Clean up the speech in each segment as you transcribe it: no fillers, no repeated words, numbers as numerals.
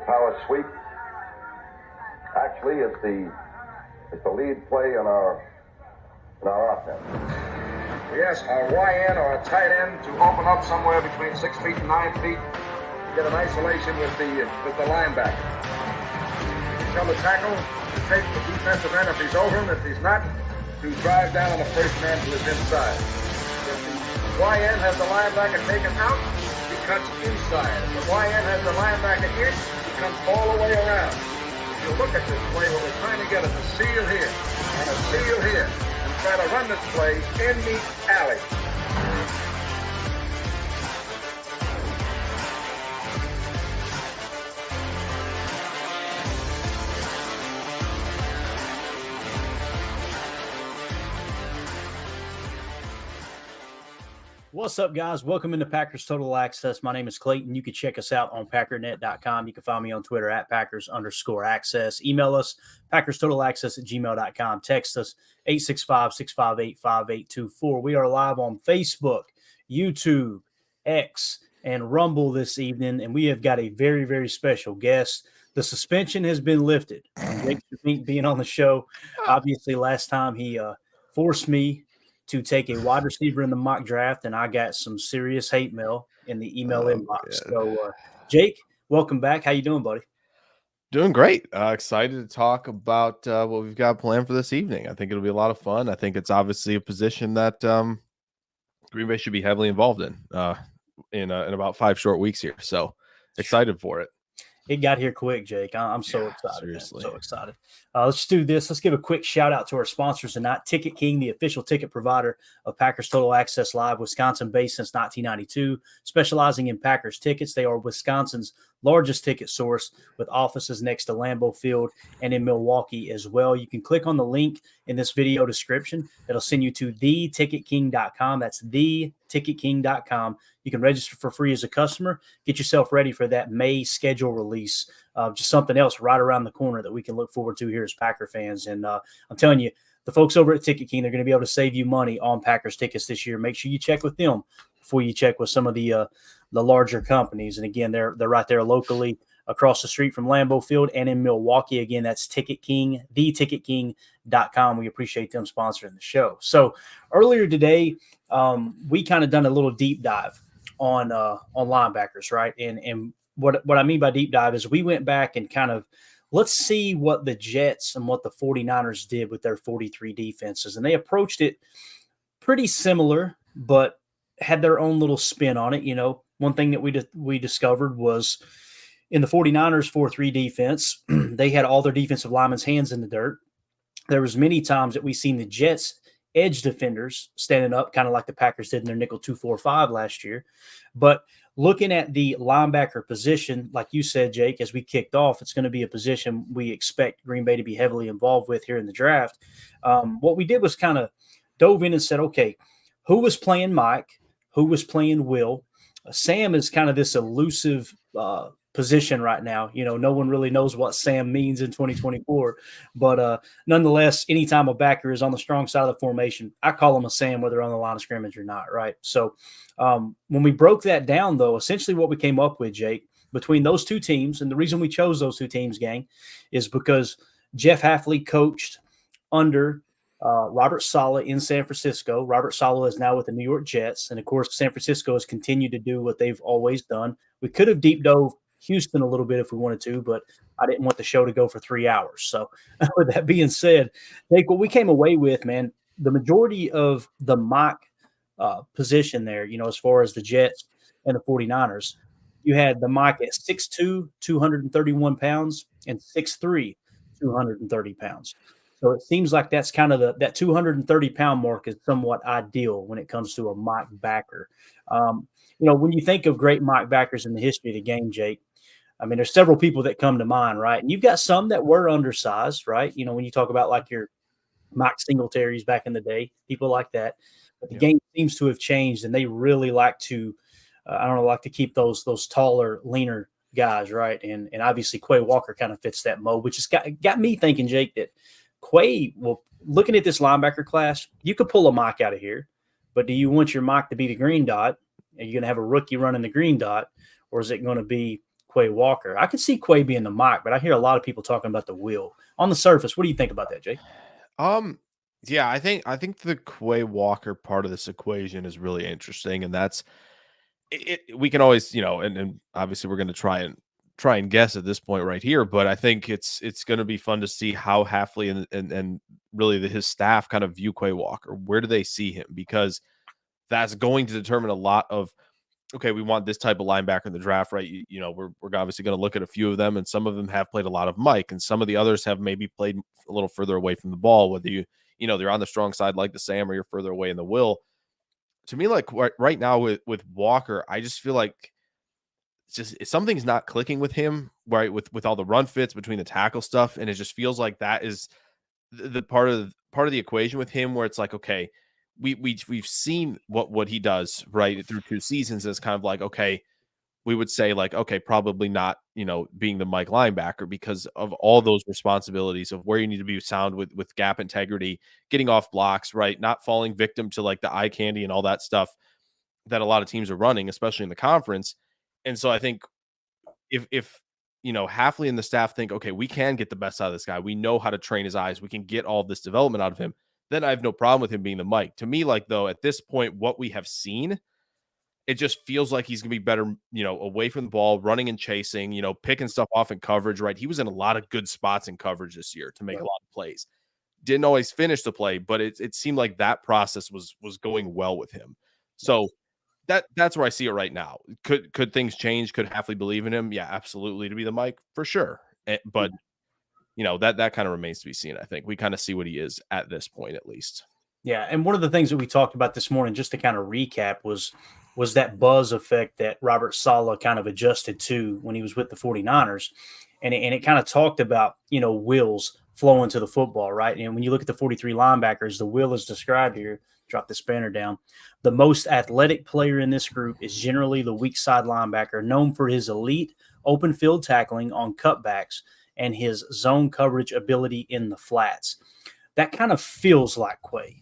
power sweep. Actually, it's the lead play in our offense. We ask our YN or a tight end to open up somewhere between 6 feet and 9 feet. Get an isolation with the linebacker. You tell the tackle to take the defensive end if he's over him. If he's not, to drive down on the first man to his inside. If the YN has the linebacker taken out, he cuts inside. If the YN has the linebacker in, he comes all the way around. If you look at this play, what we're trying to get is a seal here and a seal here. Try to run this play in the alley. What's up, guys? Welcome into Packers Total Access. My name is Clayton. You can check us out on packernet.com. You can find me on Twitter at Packers_access. Email us, PackersTotalAccess@gmail.com. Text us, 865-658-5824. We are live on Facebook, YouTube, X, and Rumble this evening, and we have got a very, very special guest. The suspension has been lifted. Jake Shavink being on the show. Obviously, last time he forced me to take a wide receiver in the mock draft, and I got some serious hate mail in the email inbox. So, Jake, welcome back. How you doing, buddy? Doing great. Excited to talk about what we've got planned for this evening. I think it'll be a lot of fun. I think it's obviously a position that Green Bay should be heavily involved in about 5 short weeks here. So excited for it. It got here quick, Jake. I'm so excited. Seriously. So excited. Let's do this. Let's give a quick shout out to our sponsors tonight. Ticket King, the official ticket provider of Packers Total Access Live, Wisconsin-based since 1992, specializing in Packers tickets. They are Wisconsin's largest ticket source with offices next to Lambeau Field and in Milwaukee as well. You can click on the link in this video description. It'll send you to theticketking.com. That's theticketking.com. You can register for free as a customer. Get yourself ready for that May schedule release. Just something else right around the corner that we can look forward to here as Packer fans. And I'm telling you, the folks over at Ticket King, they're going to be able to save you money on Packers tickets this year. Make sure you check with them before you check with some of the larger companies. And again, they're right there locally across the street from Lambeau Field and in Milwaukee. Again, that's Ticket King, theticketking.com. We appreciate them sponsoring the show. So earlier today, we kind of done a little deep dive on linebackers, right? And what I mean by deep dive is we went back and kind of let's see what the Jets and what the 49ers did with their 43 defenses. And they approached it pretty similar, but had their own little spin on it. You know, one thing that we discovered was in the 49ers 4-3 defense, they had all their defensive linemen's hands in the dirt. There was many times that we seen the Jets edge defenders standing up, kind of like the Packers did in their nickel 2-4-5 last year. But looking at the linebacker position, like you said, Jake, as we kicked off, it's going to be a position we expect Green Bay to be heavily involved with here in the draft. What we did was kind of dove in and said, okay, who was playing Mike? Who was playing Will? Sam is kind of this elusive position right now. You know, no one really knows what Sam means in 2024. But nonetheless, anytime a backer is on the strong side of the formation, I call him a Sam, whether on the line of scrimmage or not, right? So when we broke that down, though, essentially what we came up with, Jake, between those two teams, and the reason we chose those two teams, gang, is because Jeff Hafley coached under Robert Saleh in San Francisco. Robert Saleh is now with the New York Jets. And, of course, San Francisco has continued to do what they've always done. We could have deep dove Houston a little bit if we wanted to, but I didn't want the show to go for 3 hours. So with that being said, Jake, what we came away with, man, the majority of the mock position there, you know, as far as the Jets and the 49ers, you had the mock at 6'2", 231 pounds, and 6'3", 230 pounds. So it seems like that's kind of that 230-pound mark is somewhat ideal when it comes to a mock backer. You know, when you think of great mock backers in the history of the game, Jake, I mean, there's several people that come to mind, right? And you've got some that were undersized, right? You know, when you talk about like your Mike Singletaries back in the day, people like that. But the game seems to have changed, and they really like to, like to keep those taller, leaner guys, right? And obviously Quay Walker kind of fits that mold, which has got me thinking, Jake, that Quay, well, looking at this linebacker class, you could pull a Mike out of here, but do you want your Mike to be the green dot? Are you going to have a rookie running the green dot, or is it going to be Quay Walker. I could see Quay being the Mike, but I hear a lot of people talking about the Will. On the surface, what do you think about that, Jake? Yeah, I think the Quay Walker part of this equation is really interesting, and that's we can always, and obviously we're going to try and guess at this point right here, but I think it's going to be fun to see how Halfley and really his staff kind of view Quay Walker. Where do they see him? Because that's going to determine a lot of, okay, we want this type of linebacker in the draft, right? We're obviously going to look at a few of them, and some of them have played a lot of Mike, and some of the others have maybe played a little further away from the ball, whether they're on the strong side like the Sam, or you're further away in the Will. To me, like right now with Walker, I just feel like something's not clicking with him, right? With all the run fits between the tackle stuff, and it just feels like that is the part of the equation with him, where it's like, okay, we've seen what he does right through 2 seasons. Is kind of like, okay, we would say like, okay, probably not, being the Mike linebacker because of all those responsibilities of where you need to be sound with gap integrity, getting off blocks, right? Not falling victim to like the eye candy and all that stuff that a lot of teams are running, especially in the conference. And so I think if Halfley and the staff think, okay, we can get the best out of this guy, we know how to train his eyes, we can get all this development out of him, then I have no problem with him being the Mike. To me, like, though, at this point, what we have seen, it just feels like he's going to be better, away from the ball, running and chasing, picking stuff off in coverage, right? He was in a lot of good spots in coverage this year to make a lot of plays. Didn't always finish the play, but it seemed like that process was going well with him. So that's where I see it right now. Could things change? Could Halfley believe in him? Yeah, absolutely, to be the Mike for sure. But that kind of remains to be seen. I think we kind of see what he is at this point, at least. Yeah, and one of the things that we talked about this morning, just to kind of recap, was that buzz effect that Robert Saleh kind of adjusted to when he was with the 49ers. And it kind of talked about, wills flowing to the football, right? And when you look at the 43 linebackers, the will is described here. Drop the spanner down. The most athletic player in this group is generally the weak side linebacker, known for his elite open field tackling on cutbacks and his zone coverage ability in the flats. That kind of feels like Quay.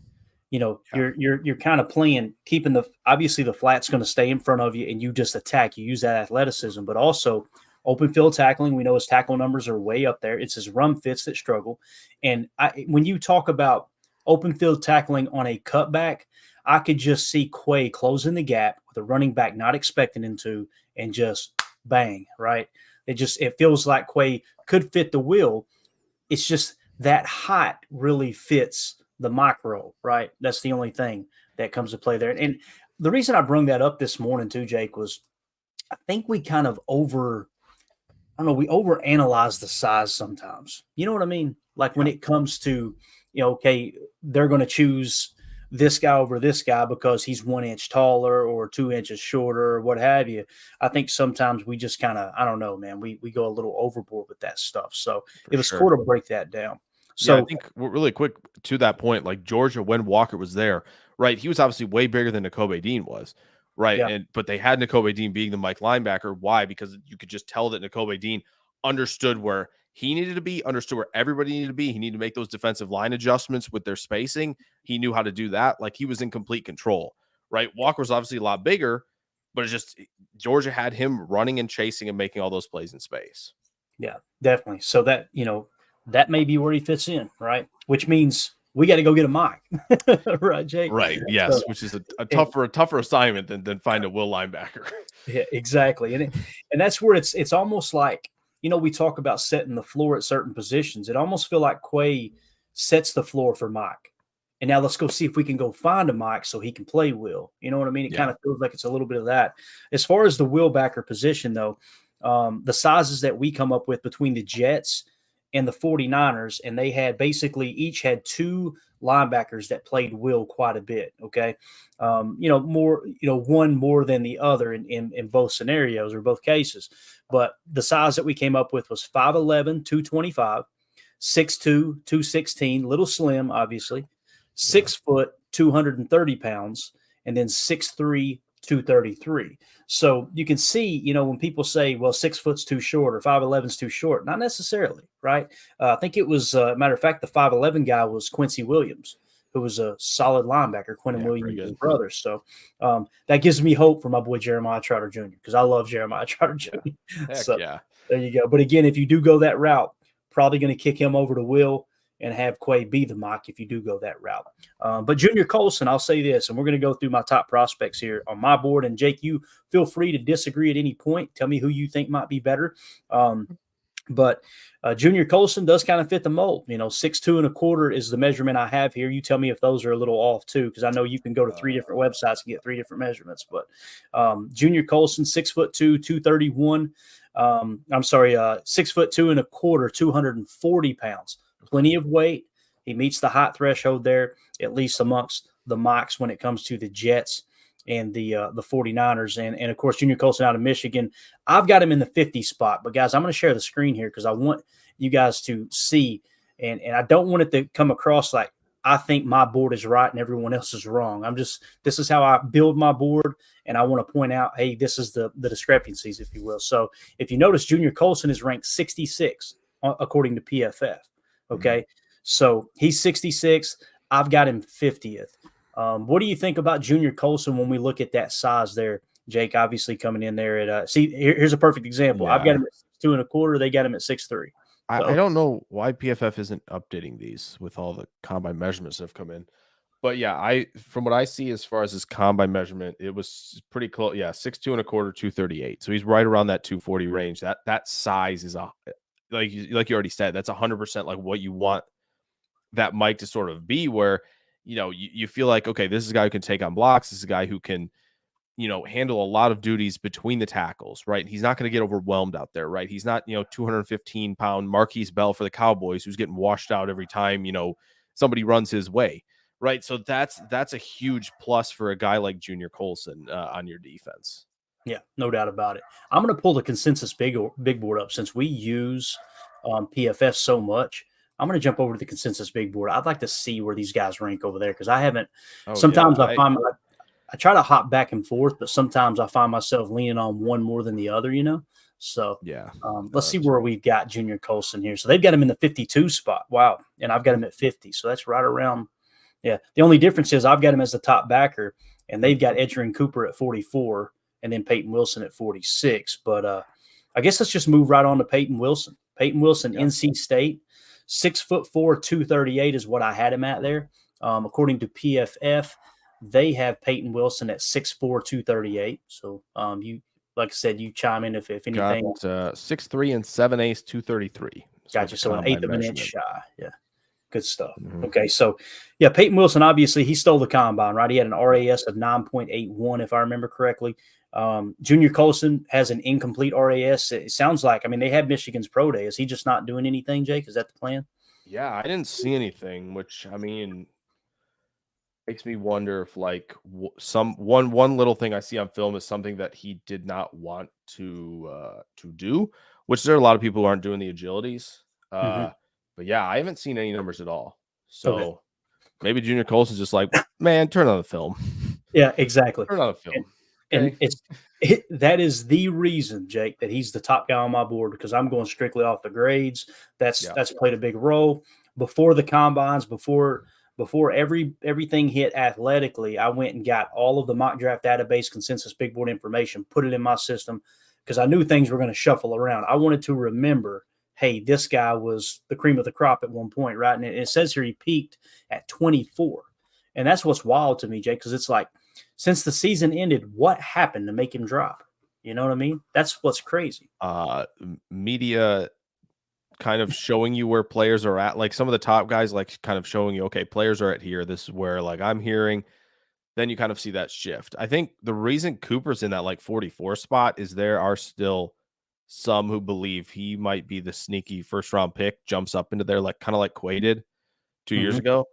You're kind of playing, keeping obviously the flat's going to stay in front of you and you just attack. You use that athleticism, but also open field tackling. We know his tackle numbers are way up there. It's his run fits that struggle. And when you talk about open field tackling on a cutback, I could just see Quay closing the gap with a running back not expecting him to, and just bang, right? It feels like Quay could fit the will. It's just that height really fits the micro, right? That's the only thing that comes to play there. And the reason I brung that up this morning too, Jake, was I think we kind of we overanalyze the size sometimes. You know what I mean? Like when it comes to, okay, they're going to choose this guy over this guy because he's 1 inch taller or 2 inches shorter or what have you. I think sometimes we just kind of, I don't know, man, we go a little overboard with that stuff. So it was cool to break that down. So I think really quick to that point, like Georgia, when Walker was there, right, he was obviously way bigger than Nakobe Dean was, right? Yeah. But they had Nakobe Dean being the Mike linebacker. Why? Because you could just tell that Nakobe Dean understood where he needed to be, understood where everybody needed to be. He needed to make those defensive line adjustments with their spacing. He knew how to do that. Like, he was in complete control, right? Walker was obviously a lot bigger, but it's just Georgia had him running and chasing and making all those plays in space. Yeah, definitely. So that, that may be where he fits in, right? Which means we got to go get a Mike, right, Jake? Right. Yes, which is a tougher assignment than find a will linebacker. Yeah, exactly. And that's where it's almost like, we talk about setting the floor at certain positions. It almost feel like Quay sets the floor for Mike. And now let's go see if we can go find a Mike so he can play Will. You know what I mean? It kind of feels like it's a little bit of that. As far as the will backer position, though, the sizes that we come up with between the Jets and the 49ers, and they had basically each had 2 linebackers that played will quite a bit. Okay. More, one more than the other in both scenarios or both cases. But the size that we came up with was 5'11", 225, 6'2", 216, little slim, obviously, 6 foot, 230 pounds, and then 6'3", 233. So you can see, when people say, well, 6 foot's too short or 5'11's too short, not necessarily, right? I think it was, matter of fact, the 5'11 guy was Quincy Williams, who was a solid linebacker, Quentin Yeah, very Williams' good. brother. So that gives me hope for my boy Jeremiah Trotter Jr. because I love Jeremiah Trotter Jr. Heck So yeah. there you go. But again, if you do go that route, probably going to kick him over to Will and have Quay be the mock if you do go that route. But Junior Colson, I'll say this, and we're going to go through my top prospects here on my board. And Jake, you feel free to disagree at any point. Tell me who you think might be better. But Junior Colson does kind of fit the mold. 6'2" and a quarter is the measurement I have here. You tell me if those are a little off too, because I know you can go to 3 different websites and get 3 different measurements. But Junior Colson, 6'2", 231. 6'2" and a quarter, 240 pounds. Plenty of weight. He meets the height threshold there, at least amongst the mocks when it comes to the Jets and the 49ers. And of course, Junior Colson out of Michigan. I've got him in the 50 spot. But, guys, I'm going to share the screen here because I want you guys to see. And I don't want it to come across like I think my board is right and everyone else is wrong. This is how I build my board. And I want to point out, hey, this is the discrepancies, if you will. So if you notice, Junior Colson is ranked 66 according to PFF. Okay. Mm-hmm. So he's 66. I've got him 50th. What do you think about Junior Colson when we look at that size there? Jake, obviously coming in there at here's a perfect example. Yeah. I've got him at 2 and a quarter. They got him at 6'3". So, I don't know why PFF isn't updating these with all the combine measurements that have come in. But yeah, from what I see as far as his combine measurement, it was pretty close. Yeah, 6'2" and a quarter, 238. So he's right around that 240 range. That size is like you already said, that's 100% like what you want that Mike to sort of be, where you feel like, okay, this is a guy who can take on blocks. This is a guy who can handle a lot of duties between the tackles, right? He's not going to get overwhelmed out there, right? He's not 215-pound Marquise Bell for the Cowboys who's getting washed out every time somebody runs his way. Right, so that's a huge plus for a guy like Junior Colson on your defense. Yeah, no doubt about it. I'm going to pull the consensus big board up since we use PFF so much. I'm going to jump over to the consensus big board. I'd like to see where these guys rank over there because I haven't. Sometimes I find I try to hop back and forth, but sometimes I find myself leaning on one more than the other. So yeah, let's see where we've got Junior Colson here. So they've got him in the 52 spot. Wow, and I've got him at 50. So that's right around. Yeah, the only difference is I've got him as the top backer, and they've got Edgerrin Cooper at 44, and then Peyton Wilson at 46. But I guess let's just move right on to Peyton Wilson. Peyton Wilson, NC State, 6'4", 238 is what I had him at there. According to PFF, they have Peyton Wilson at 6'4", 238. So you, like I said, you chime in if anything. Got 6'3" and 7/8", 233. Gotcha. So an eighth of an inch shy. Yeah. Good stuff. Mm-hmm. Okay, so yeah, Peyton Wilson, obviously he stole the combine, right? He had an RAS of 9.81, if I remember correctly. Junior Colson has an incomplete RAS. It sounds like, they had Michigan's pro day. Is he just not doing anything, Jake? Is that the plan? Yeah, I didn't see anything, which makes me wonder if like one little thing I see on film is something that he did not want to do, which there are a lot of people who aren't doing the agilities. But yeah, I haven't seen any numbers at all. So maybe Junior Colson's just like, man, turn on the film. Yeah, exactly. Turn on the film. And that is the reason, Jake, that he's the top guy on my board because I'm going strictly off the grades. That's played a big role. Before the combines, before everything hit athletically, I went and got all of the mock draft database consensus big board information, put it in my system because I knew things were going to shuffle around. I wanted to remember, hey, this guy was the cream of the crop at one point, right? And it says here he peaked at 24. And that's what's wild to me, Jake, because it's like, since the season ended, what happened to make him drop? You know what I mean? That's what's crazy. Media kind of showing you where players are at. Like some of the top guys, like kind of showing you, okay, players are at here. This is where like I'm hearing. Then you kind of see that shift. I think the reason Cooper's in that like 44 spot is there are still some who believe he might be the sneaky first round pick, jumps up into there, like kind of like Quay did 2 years ago,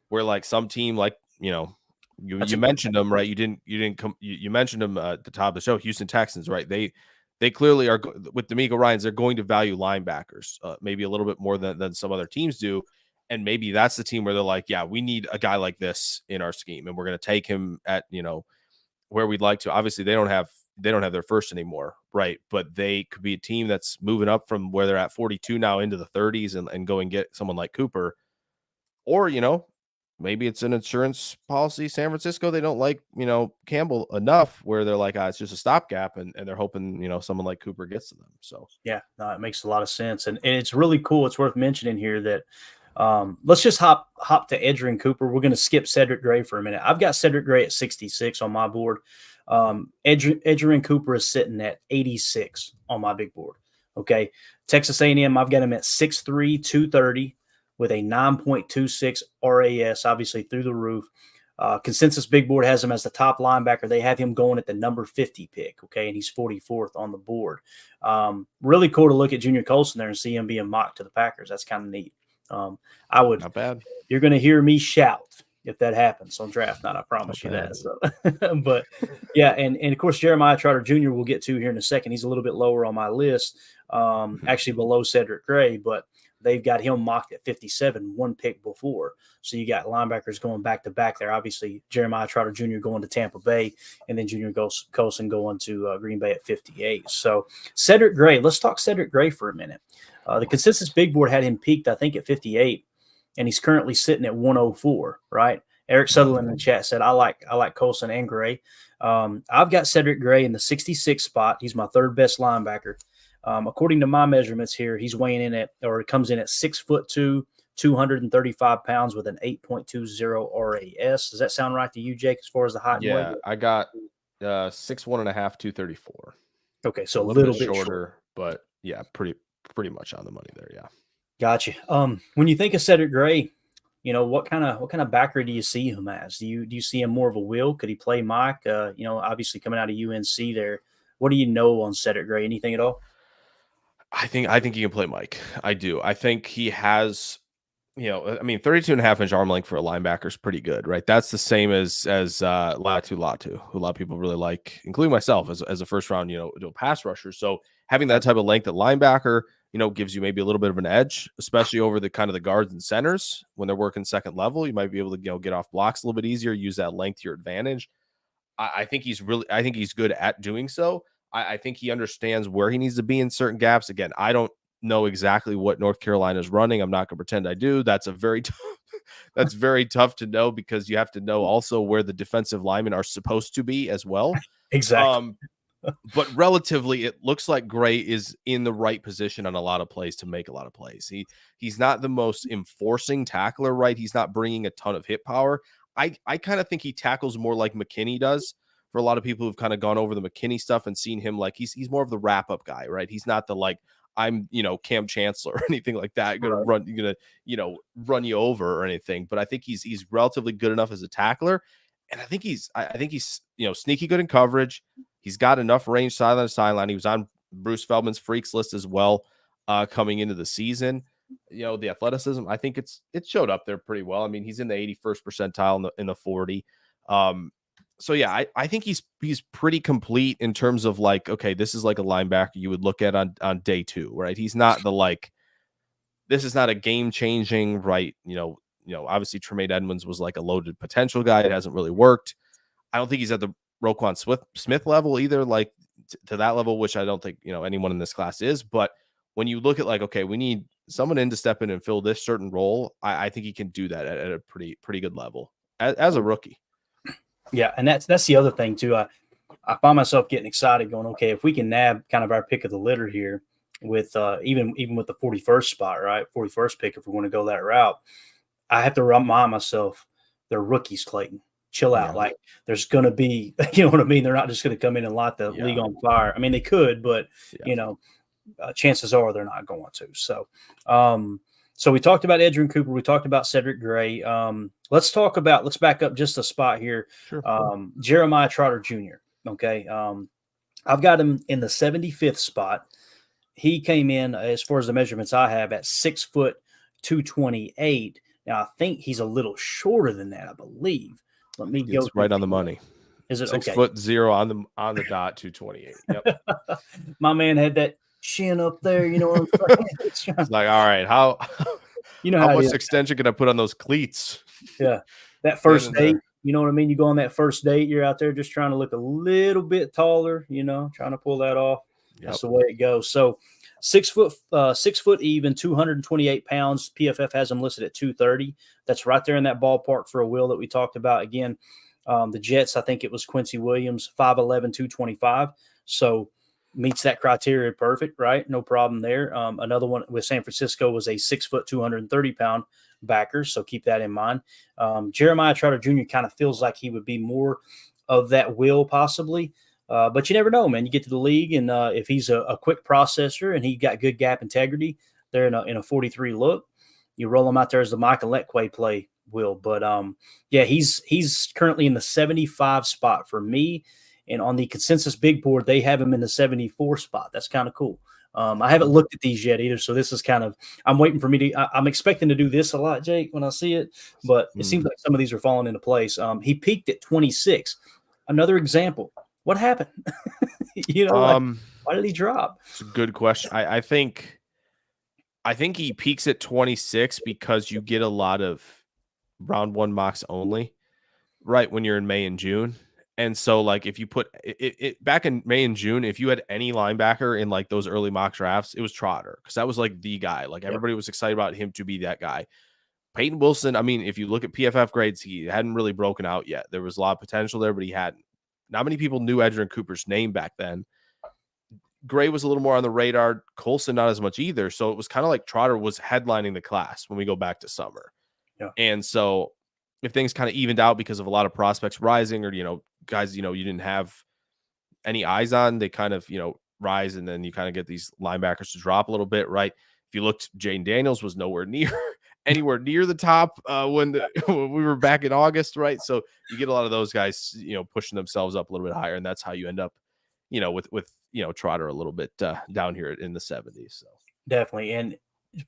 where like some team, like, you mentioned them, right? You mentioned them at the top of the show, Houston Texans, right? They clearly are with D'Amico Ryans. They're going to value linebackers, maybe a little bit more than some other teams do. And maybe that's the team where they're like, yeah, we need a guy like this in our scheme. And we're going to take him at, where we'd like to. Obviously they don't have their first anymore, right? But they could be a team that's moving up from where they're at 42 now into the 30s and go and get someone like Cooper. Or, maybe it's an insurance policy. San Francisco, they don't like, Campbell enough where they're like, it's just a stopgap, and they're hoping, someone like Cooper gets to them. So Yeah, no, it makes a lot of sense. And it's really cool. It's worth mentioning here that let's just hop to Edgerrin Cooper. We're going to skip Cedric Gray for a minute. I've got Cedric Gray at 66 on my board. Edgerrin Cooper is sitting at 86 on my big board. Okay. Texas A&M, I've got him at 6'3", 230 with a 9.26 RAS, obviously through the roof. Consensus Big Board has him as the top linebacker. They have him going at the number 50 pick, okay, and he's 44th on the board. Really cool to look at Junior Colson there and see him being mocked to the Packers. That's kind of neat. not bad. You're going to hear me shout if that happens on draft night. I promise you that. So, but yeah, and of course Jeremiah Trotter Jr. we'll get to here in a second. He's a little bit lower on my list, actually below Cedric Gray, but they've got him mocked at 57, one pick before. So you got linebackers going back to back there. Obviously, Jeremiah Trotter Jr. going to Tampa Bay, and then Junior Colson going to Green Bay at 58. So Cedric Gray, let's talk Cedric Gray for a minute. The Consensus Big Board had him peaked, I think, at 58, and he's currently sitting at 104, right? Eric Sutherland in the chat said, I like Colson and Gray. I've got Cedric Gray in the 66 spot. He's my third best linebacker. According to my measurements here, he's weighing in at, or comes in at 6'2", 235 pounds with an 8.20 RAS. Does that sound right to you, Jake, as far as the height? Yeah, I got 6'1.5", 234. Okay, so a little bit shorter, shorter, but yeah, pretty much on the money there. Yeah, gotcha. When you think of Cedric Gray, what kind of backer do you see him as? Do you see him more of a will? Could he play Mike? Obviously coming out of UNC there. What do you know on Cedric Gray? Anything at all? I think he can play Mike. I do. I think he has, 32.5-inch arm length for a linebacker is pretty good, right? That's the same as Latu, who a lot of people really like, including myself as a first round, pass rusher. So having that type of length at linebacker, gives you maybe a little bit of an edge, especially over the kind of the guards and centers when they're working second level. You might be able to get off blocks a little bit easier, use that length to your advantage. I think he's good at doing so. I think he understands where he needs to be in certain gaps. Again, I don't know exactly what North Carolina is running. I'm not going to pretend I do. That's very tough to know, because you have to know also where the defensive linemen are supposed to be as well. Exactly. But relatively, it looks like Gray is in the right position on a lot of plays to make a lot of plays. He's not the most enforcing tackler, right? He's not bringing a ton of hit power. I kind of think he tackles more like McKinney does. For a lot of people who've kind of gone over the McKinney stuff and seen him, like he's more of the wrap up guy, right? He's not the like, I'm Cam Chancellor or anything like that. Run you over or anything. But I think he's relatively good enough as a tackler, and I think he's sneaky good in coverage. He's got enough range sideline to sideline. He was on Bruce Feldman's freaks list as well coming into the season. The athleticism, I think it showed up there pretty well. I mean, he's in the 81st percentile in the 40. So yeah, I think he's pretty complete in terms of like, okay, this is like a linebacker you would look at on day two, right? He's not this is not a game changing, right? Obviously Tremaine Edmonds was like a loaded potential guy. It hasn't really worked. I don't think he's at the Roquan Smith level either, like to that level, which I don't think, anyone in this class is. But when you look at like, okay, we need someone in to step in and fill this certain role, I think he can do that at a pretty good level as a rookie. Yeah, and that's the other thing too. I find myself getting excited, going, okay, if we can nab kind of our pick of the litter here with even with the 41st spot, right, 41st pick, if we want to go that route, I have to remind myself they're rookies, Clayton. Chill out. Yeah. Like there's going to be, you know what I mean? They're not just going to come in and light the league on fire. I mean, they could, but chances are they're not going to. So, so we talked about Edgerrin Cooper. We talked about Cedric Gray. Let's back up just a spot here. Sure. Jeremiah Trotter Jr. Okay. I've got him in the 75th spot. He came in, as far as the measurements I have, at 6 foot 228. Now I think he's a little shorter than that, I believe. Let me go. It's right on the money. Is it 6'0" on the dot, 228? Yep. My man had that chin up there, you know what I'm saying? It's like, all right, how much extension can I put on those cleats? Yeah, that first date, you know what I mean? You go on that first date, you're out there just trying to look a little bit taller, trying to pull that off. Yep. That's the way it goes. So 6 foot even, 228 pounds. PFF has him listed at 230. That's right there in that ballpark for a will that we talked about. Again, the Jets, I think it was Quincy Williams, 5'11", 225. So meets that criteria perfect, right? No problem there. Another one with San Francisco was a 6 foot, 230 pound backer. So keep that in mind. Jeremiah Trotter Jr. kind of feels like he would be more of that will possibly. But you never know, man. You get to the league, and if he's a quick processor and he got good gap integrity there in a 43 look, you roll him out there as the Michael Lekwe play will. But yeah, he's currently in the 75 spot for me, and on the consensus big board they have him in the 74 spot. That's kind of cool. I haven't looked at these yet either, so this is kind of I'm waiting for me to. I'm expecting to do this a lot, Jake, when I see it, but it seems like some of these are falling into place. He peaked at 26. Another example. What happened? Why did he drop? It's a good question. I think he peaks at 26 because you get a lot of round one mocks only, right, when you're in May and June. And so, like, if you put it back in May and June, if you had any linebacker in like those early mock drafts, it was Trotter, because that was like the guy. Like, everybody was excited about him to be that guy. Peyton Wilson, I mean, if you look at PFF grades, he hadn't really broken out yet. There was a lot of potential there, but he hadn't. Not many people knew Edgerrin Cooper's name back then. Gray was a little more on the radar. Colson, not as much either. So it was kind of like Trotter was headlining the class when we go back to summer. Yeah. And so if things kind of evened out because of a lot of prospects rising, or, guys, you didn't have any eyes on, they kind of, rise, and then you kind of get these linebackers to drop a little bit, right? If you looked, Jaden Daniels was nowhere near anywhere near the top when we were back in August, right? So you get a lot of those guys, pushing themselves up a little bit higher, and that's how you end up, with Trotter a little bit down here in the 70s. So definitely. And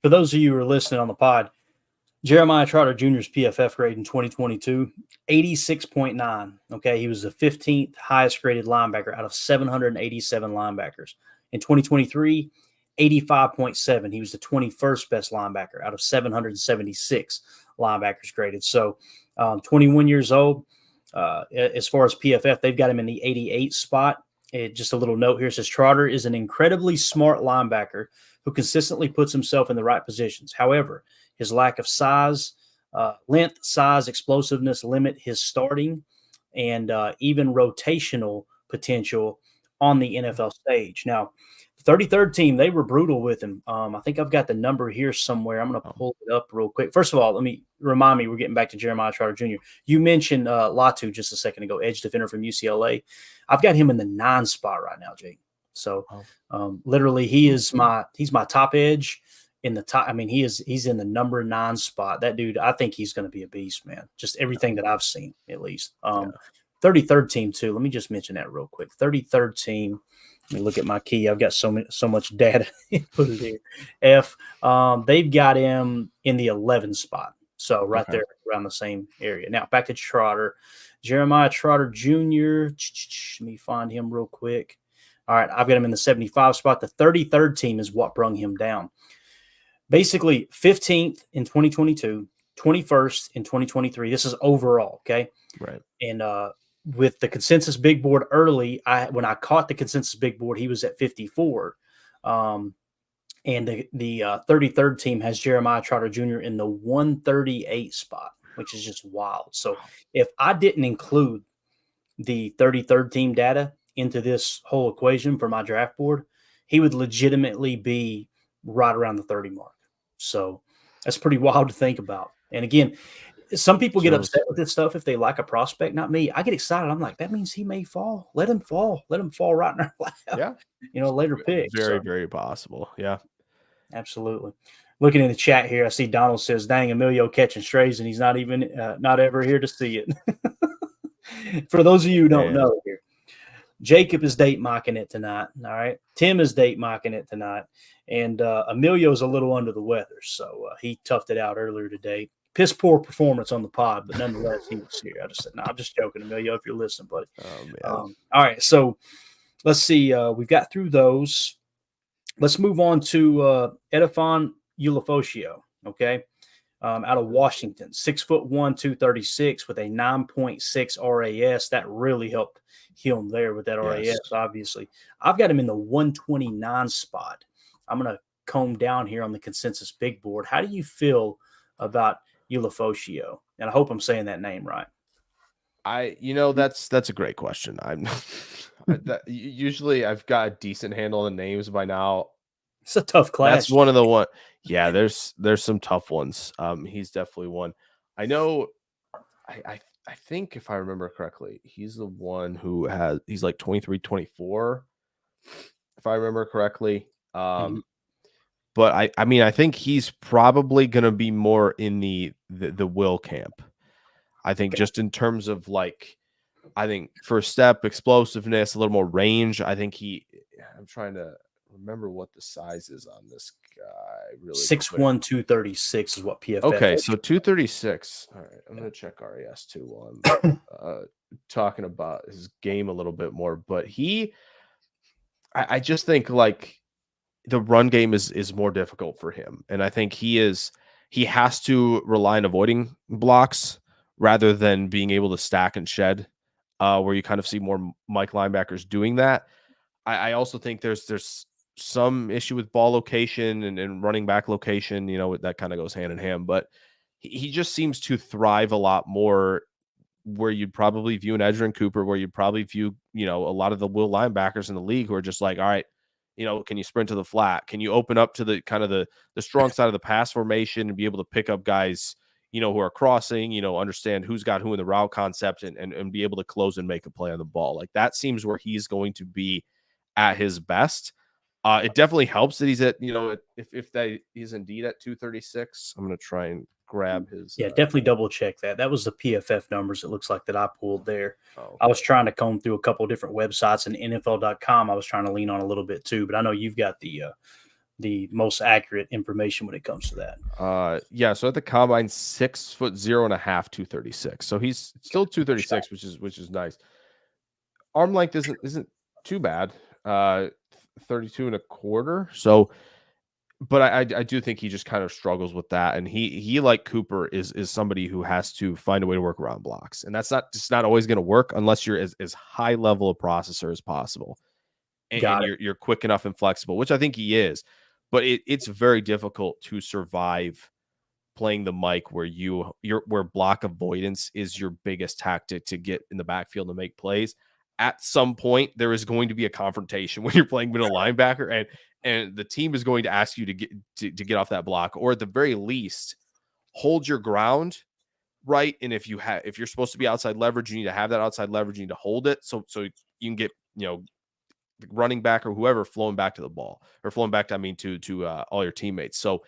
for those of you who are listening on the pod, Jeremiah Trotter Jr.'s PFF grade in 2022, 86.9. Okay, he was the 15th highest graded linebacker out of 787 linebackers. In 2023, 85.7. He was the 21st best linebacker out of 776 linebackers graded. So 21 years old. As far as PFF, they've got him in the 88 spot. Just a little note here says Trotter is an incredibly smart linebacker who consistently puts himself in the right positions. However, his lack of length, size, explosiveness limit his starting and even rotational potential on the NFL stage. Now, the 33rd team, they were brutal with him. I think I've got the number here somewhere. I'm going to pull it up real quick. First of all, let me remind me, we're getting back to Jeremiah Trotter Jr. You mentioned Latu just a second ago, edge defender from UCLA. I've got him in the 9 spot right now, Jake. So literally he's my top edge in the top. I mean, he's in the number 9 spot. That dude, I think he's going to be a beast, man. Just everything that I've seen, at least. 33rd team too. Let me just mention that real quick. 33rd team. Let me look at my key. I've got so much data. Put it here. They've got him in the 11 spot. So right there around the same area. Now back to Trotter. Jeremiah Trotter Jr. Let me find him real quick. All right, I've got him in the 75 spot. The 33rd team is what brung him down. Basically, 15th in 2022, 21st in 2023. This is overall, okay? Right. And with the consensus big board early, when I caught the consensus big board, he was at 54. And the 33rd team has Jeremiah Trotter Jr. in the 138 spot, which is just wild. So if I didn't include the 33rd team data into this whole equation for my draft board, he would legitimately be right around the 30 mark. So that's pretty wild to think about. And again, some people get upset with this stuff if they like a prospect. Not me. I get excited. I'm like, that means he may fall. Let him fall. Let him fall right in our lap. Yeah. Later pick. Very possible. Yeah. Absolutely. Looking in the chat here, I see Donald says, dang, Emilio catching strays, and he's not even not ever here to see it. For those of you who don't know here, Jacob is date mocking it tonight. All right. Tim is date mocking it tonight. And Emilio's a little under the weather. So he toughed it out earlier today. Piss poor performance on the pod, but nonetheless, he was here. I just said, no, I'm just joking, Emilio, if you're listening, buddy. All right. So let's see. We've got through those. Let's move on to Edon Osio, okay, out of Washington, 6'1", 236 with a 9.6 RAS. That really helped him there with that RAS, obviously. I've got him in the 129 spot. I'm going to comb down here on the consensus big board. How do you feel about Ulofosio? And I hope I'm saying that name right. That's a great question. Usually I've got a decent handle on the names by now. It's a tough class. That's one of the one. Yeah, there's some tough ones. He's definitely one. I know. I think if I remember correctly, he's the one he's like 23, 24, if I remember correctly. But I mean, I think he's probably going to be more in the Will camp. I think just in terms of I think first step, explosiveness, a little more range. I think I'm trying to remember what the size is on this guy. Really, 6'1", 236 is what PFF. Okay, so 236. All right, I'm gonna check RAS too while I'm talking about his game a little bit more. But I just think the run game is more difficult for him, and I think he has to rely on avoiding blocks rather than being able to stack and shed, where you kind of see more Mike linebackers doing that. I also think there's some issue with ball location and running back location, that kind of goes hand in hand, but he just seems to thrive a lot more where you'd probably view an Edgerrin Cooper, where you'd probably view, a lot of the will linebackers in the league who are just like, all right, can you sprint to the flat? Can you open up to the kind of the strong side of the pass formation and be able to pick up guys, who are crossing, understand who's got who in the route concept and be able to close and make a play on the ball. Like that seems where he's going to be at his best. It definitely helps that he's at, if he's indeed at 236, I'm going to try and grab his. Yeah, definitely double check that. That was the PFF numbers. It looks like that I pulled there. Okay. I was trying to comb through a couple of different websites, and NFL.com I was trying to lean on a little bit too, but I know you've got the most accurate information when it comes to that. Yeah. So at the combine, 6'0.5", 236. So he's still 236, which is nice. Arm length isn't too bad. 32 and a quarter. So, but I do think he just kind of struggles with that. And he like Cooper is somebody who has to find a way to work around blocks. And that's not always going to work unless you're as high level a processor as possible. And you're quick enough and flexible, which I think he is. But it's very difficult to survive playing the mic where where block avoidance is your biggest tactic to get in the backfield and make plays. At some point, there is going to be a confrontation when you're playing middle linebacker, and the team is going to ask you to get off that block, or at the very least, hold your ground, right? And if you're supposed to be outside leverage, you need to have that outside leverage. You need to hold it so you can get the running back or whoever flowing back to the ball, or flowing back to all your teammates. So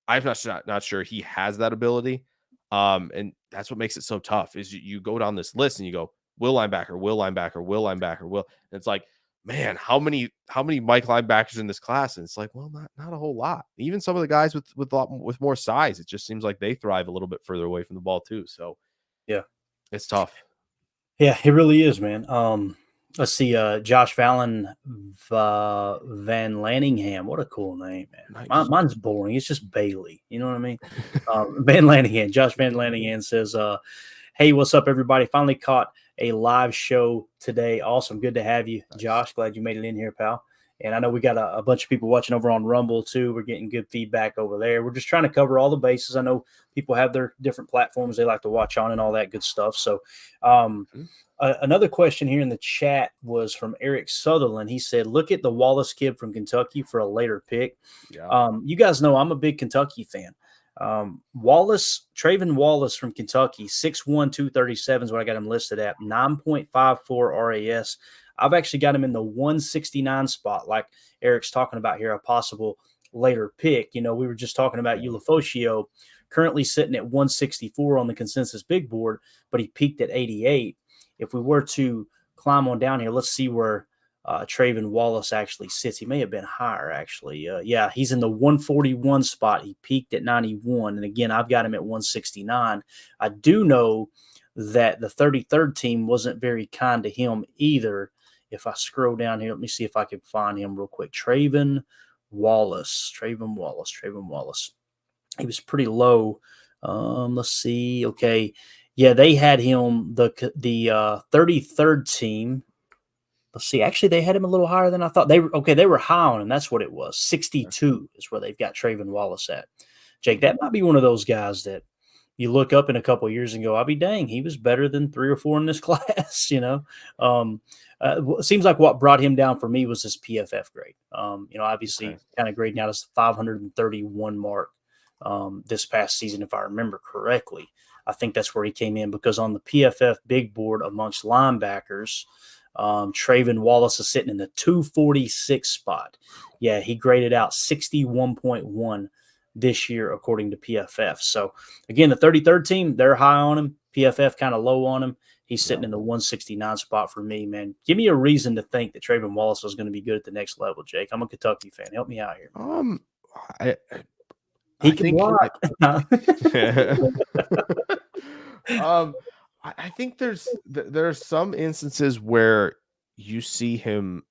I'm not sure he has that ability, and that's what makes it so tough. Is you go down this list and you go, will linebacker, will linebacker, will linebacker, will. And it's like, man, how many Mike linebackers in this class? And it's like, well, not a whole lot. Even some of the guys with more size, it just seems like they thrive a little bit further away from the ball too. So yeah, it's tough. Yeah, it really is, man. Let's see, Josh Van Lanningham. What a cool name, man. Nice. Mine's boring. It's just Bailey. You know what I mean? Van Lanningham. Josh Van Lanningham says, hey, what's up, everybody? Finally caught a live show today. Awesome. Good to have you, nice. Josh. Glad you made it in here, pal. And I know we got a bunch of people watching over on Rumble, too. We're getting good feedback over there. We're just trying to cover all the bases. I know people have their different platforms they like to watch on and all that good stuff. So another question here in the chat was from Eric Sutherland. He said, look at the Wallace kid from Kentucky for a later pick. Yeah. You guys know I'm a big Kentucky fan. Trayvon Wallace from Kentucky, 6'1", 237 is what I got him listed at, 9.54 RAS. I've actually got him in the 169 spot, like Eric's talking about here, a possible later pick. We were just talking about Ulofosio, currently sitting at 164 on the consensus big board, but he peaked at 88. If we were to climb on down here, let's see where Trayvon Wallace actually sits. He may have been higher, actually. Yeah, he's in the 141 spot. He peaked at 91. And again, I've got him at 169. I do know that the 33rd team wasn't very kind to him either. If I scroll down here, let me see if I can find him real quick. Trayvon Wallace. He was pretty low. Let's see. Okay. Yeah, they had him, the 33rd team. let's see. Actually, they had him a little higher than I thought. They were high on him. That's what it was. 62 is where they've got Trayvon Wallace at. Jake, that might be one of those guys that you look up in a couple of years and go, I'll be dang, he was better than 3 or 4 in this class, It seems like what brought him down for me was his PFF grade. Obviously kind of grading out as the 531 mark this past season, if I remember correctly. I think that's where he came in because on the PFF big board amongst linebackers, Trayvon Wallace is sitting in the 246 spot. Yeah, he graded out 61.1 this year, according to PFF. So, again, the 33rd team, they're high on him. PFF kind of low on him. He's sitting in the 169 spot for me, man. Give me a reason to think that Trayvon Wallace is going to be good at the next level, Jake. I'm a Kentucky fan. Help me out here. He can block. I think there's some instances where you see him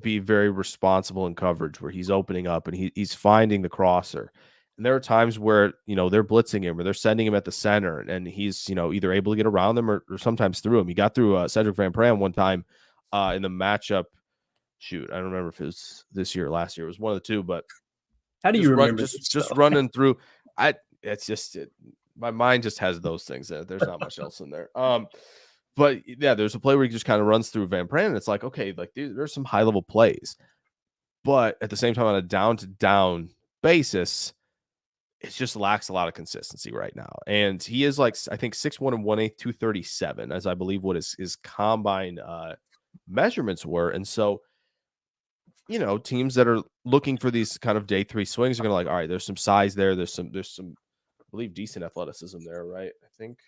be very responsible in coverage, where he's opening up and he's finding the crosser. And there are times where, they're blitzing him or they're sending him at the center and he's, either able to get around them or sometimes through him. He got through Cedric Van Pram one time in the matchup. Shoot, I don't remember if it was this year or last year. It was one of the two, but how do you remember just running through? My mind just has those things. There's not much else in there. But yeah, there's a play where he just kind of runs through Van Pran, and it's like, okay, like there's some high level plays, but at the same time, on a down to down basis, it just lacks a lot of consistency right now. And he is like, I think 6'1" and 1/8, 237, as I believe what his combine measurements were. And so, teams that are looking for these kind of day 3 swings are going to like, all right, there's some size there. There's some, I believe, decent athleticism there, right? I think,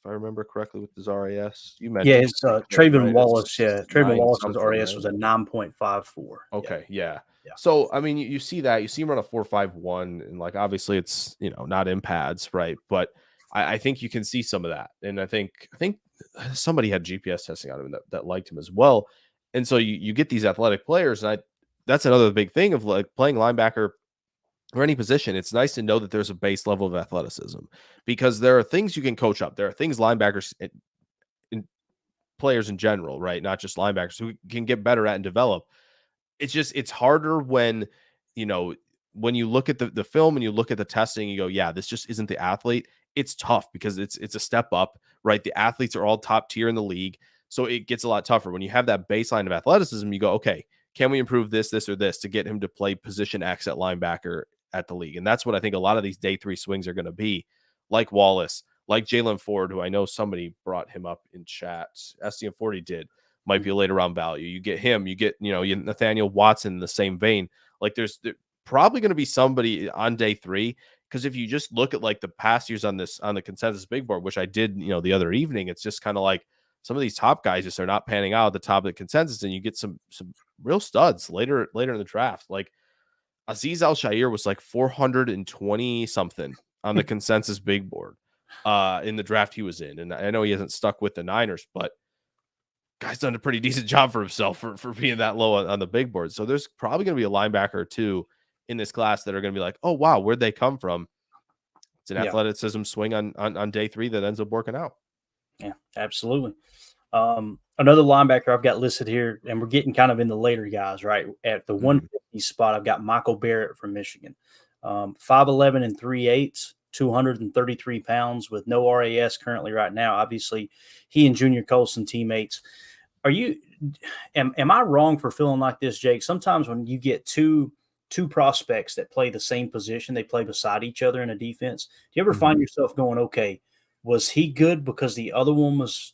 if I remember correctly, with his RAS, you mentioned. Yeah, it's Trayvon Wallace. Yeah, Trayvon Wallace's RAS was a 9.54. Okay, yeah. So I mean, you see that, you see him run a 4.51, and like obviously it's not in pads, right? But I think you can see some of that, and I think somebody had GPS testing on him that liked him as well, and so you get these athletic players, and that's another big thing of like playing linebacker or any position. It's nice to know that there's a base level of athleticism, because there are things you can coach up. There are things linebackers and players in general, right? Not just linebackers, who can get better at and develop. It's harder when you look at the film and you look at the testing, you go, yeah, this just isn't the athlete. It's tough because it's a step up, right? The athletes are all top tier in the league. So it gets a lot tougher. When you have that baseline of athleticism, you go, okay, can we improve this, or this to get him to play position X at linebacker at the league? And that's what I think a lot of these day 3 swings are going to be, like Wallace, like Jalen Ford, who I know somebody brought him up in chat. STM40 did, might be a later round value. You get him, you get, Nathaniel Watson in the same vein. Like there's probably going to be somebody on day 3. Because if you just look at like the past years on the consensus big board, which I did, the other evening, it's just kind of like some of these top guys just are not panning out at the top of the consensus, and you get some real studs later in the draft. Like Azeez Al-Shaair was like 420 something on the consensus big board in the draft he was in. And I know he hasn't stuck with the Niners, but guy's done a pretty decent job for himself for being that low on the big board. So there's probably going to be a linebacker or two in this class that are going to be like, oh, wow, where'd they come from? It's an athleticism swing on day 3 that ends up working out. Yeah, absolutely. Another linebacker I've got listed here, and we're getting kind of in the later guys, right? At the 150 spot, I've got Michael Barrett from Michigan. 5'11" and 3/8, 233 pounds with no RAS currently right now. Obviously, he and Junior Colson teammates. Am I wrong for feeling like this, Jake? Sometimes when you get two prospects that play the same position, they play beside each other in a defense. Do you ever find yourself going, okay, was he good because the other one was,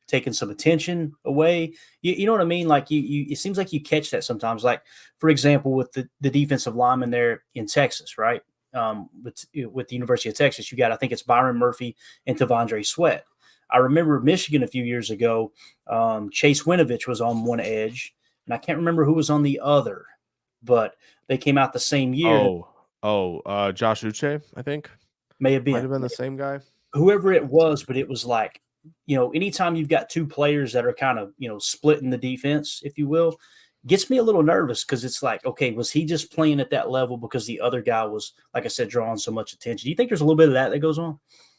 taking some attention away? You know what I mean? Like it seems like you catch that sometimes. Like, for example, with the defensive lineman there in Texas, right? With the University of Texas, you got, I think it's Byron Murphy and Tavondre Sweat. I remember Michigan a few years ago, Chase Winovich was on one edge, and I can't remember who was on the other, but they came out the same year. Josh Uche, I think. Might have been the same guy. Whoever it was, but it was like, anytime you've got two players that are kind of, splitting the defense, if you will, gets me a little nervous, because it's like, okay, was he just playing at that level because the other guy was, like I said, drawing so much attention? Do you think there's a little bit of that goes on?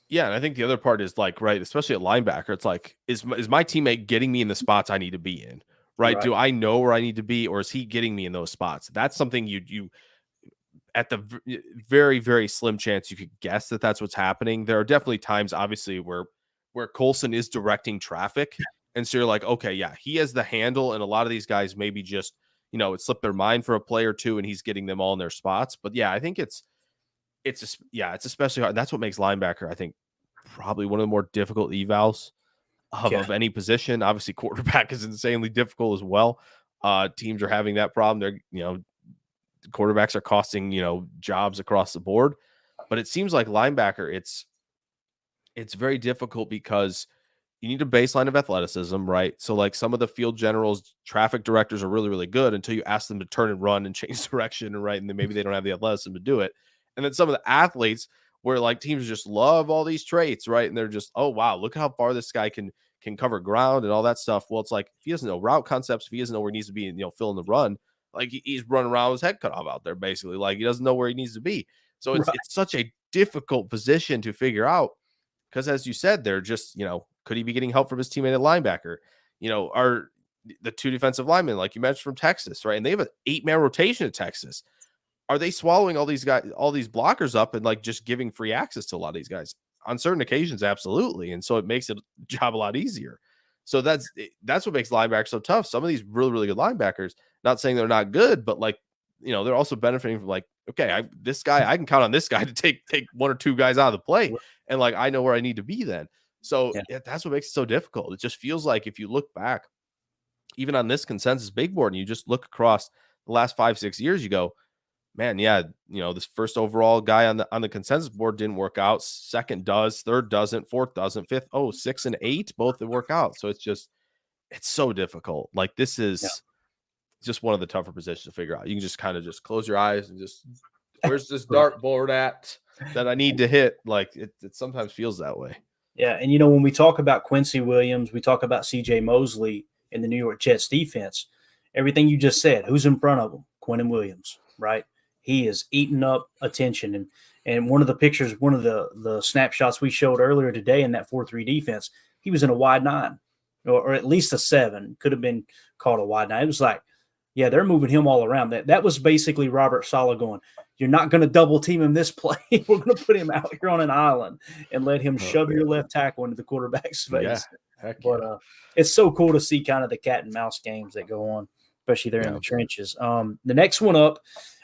Yeah, and I think the other part is like, right, especially at linebacker, it's like, is my teammate getting me in the spots I need to be in, right? Right. Do I know where I need to be, or is he getting me in those spots? That's something you at the very, very slim chance you could guess that that's what's happening. There are definitely times, obviously, where Coulson is directing traffic, and so you're like, okay, yeah, he has the handle, and a lot of these guys maybe just, it slipped their mind for a play or two, and he's getting them all in their spots. But yeah, I think it's especially hard. That's what makes linebacker, I think, probably one of the more difficult evals Yeah. of any position. Obviously, quarterback is insanely difficult as well. Teams are having that problem. Quarterbacks are costing, jobs across the board. But it seems like linebacker, it's very difficult because you need a baseline of athleticism, right? So like some of the field generals, traffic directors are really, really good until you ask them to turn and run and change direction, right? And then maybe they don't have the athleticism to do it. And then some of the athletes where like teams just love all these traits, right? And they're just, oh wow, look how far this guy can cover ground and all that stuff. Well, it's like if he doesn't know route concepts, if he doesn't know where he needs to be and filling the run, like he's running around with his head cut off out there, basically. Like he doesn't know where he needs to be. So it's Right. it's such a difficult position to figure out. Because as you said, they're just, could he be getting help from his teammate at linebacker? Are the two defensive linemen, like you mentioned, from Texas, right? And they have an 8-man rotation at Texas. Are they swallowing all these guys, all these blockers up and like just giving free access to a lot of these guys? On certain occasions, absolutely. And so it makes the job a lot easier. So that's what makes linebackers so tough. Some of these really, really good linebackers, not saying they're not good, but like, they're also benefiting from like, okay, I can count on this guy to take one or two guys out of the play. And like, I know where I need to be then. So that's what makes it so difficult. It just feels like if you look back, even on this consensus big board, and you just look across the last 5-6 years, you go, man, yeah, this first overall guy on the consensus board didn't work out. Second does, third doesn't, fourth doesn't, fifth, 6 and 8, both work out. So it's so difficult. Like this is just one of the tougher positions to figure out. You can just kind of just close your eyes and just, where's this dartboard at that I need to hit? Like it sometimes feels that way. Yeah, and when we talk about Quincy Williams, we talk about C.J. Mosley in the New York Jets defense. Everything you just said, who's in front of him? Quentin Williams, right? He is eating up attention. And one of the pictures, one of the snapshots we showed earlier today in that 4-3 defense, he was in a wide 9 or at least a 7. Could have been called a wide 9. It was like, yeah, they're moving him all around. That was basically Robert Saleh going, you're not going to double team him this play. We're going to put him out here on an island and let him shove your left tackle into the quarterback's face. Yeah, but it's so cool to see kind of the cat and mouse games that go on, especially there in the trenches. The next one up,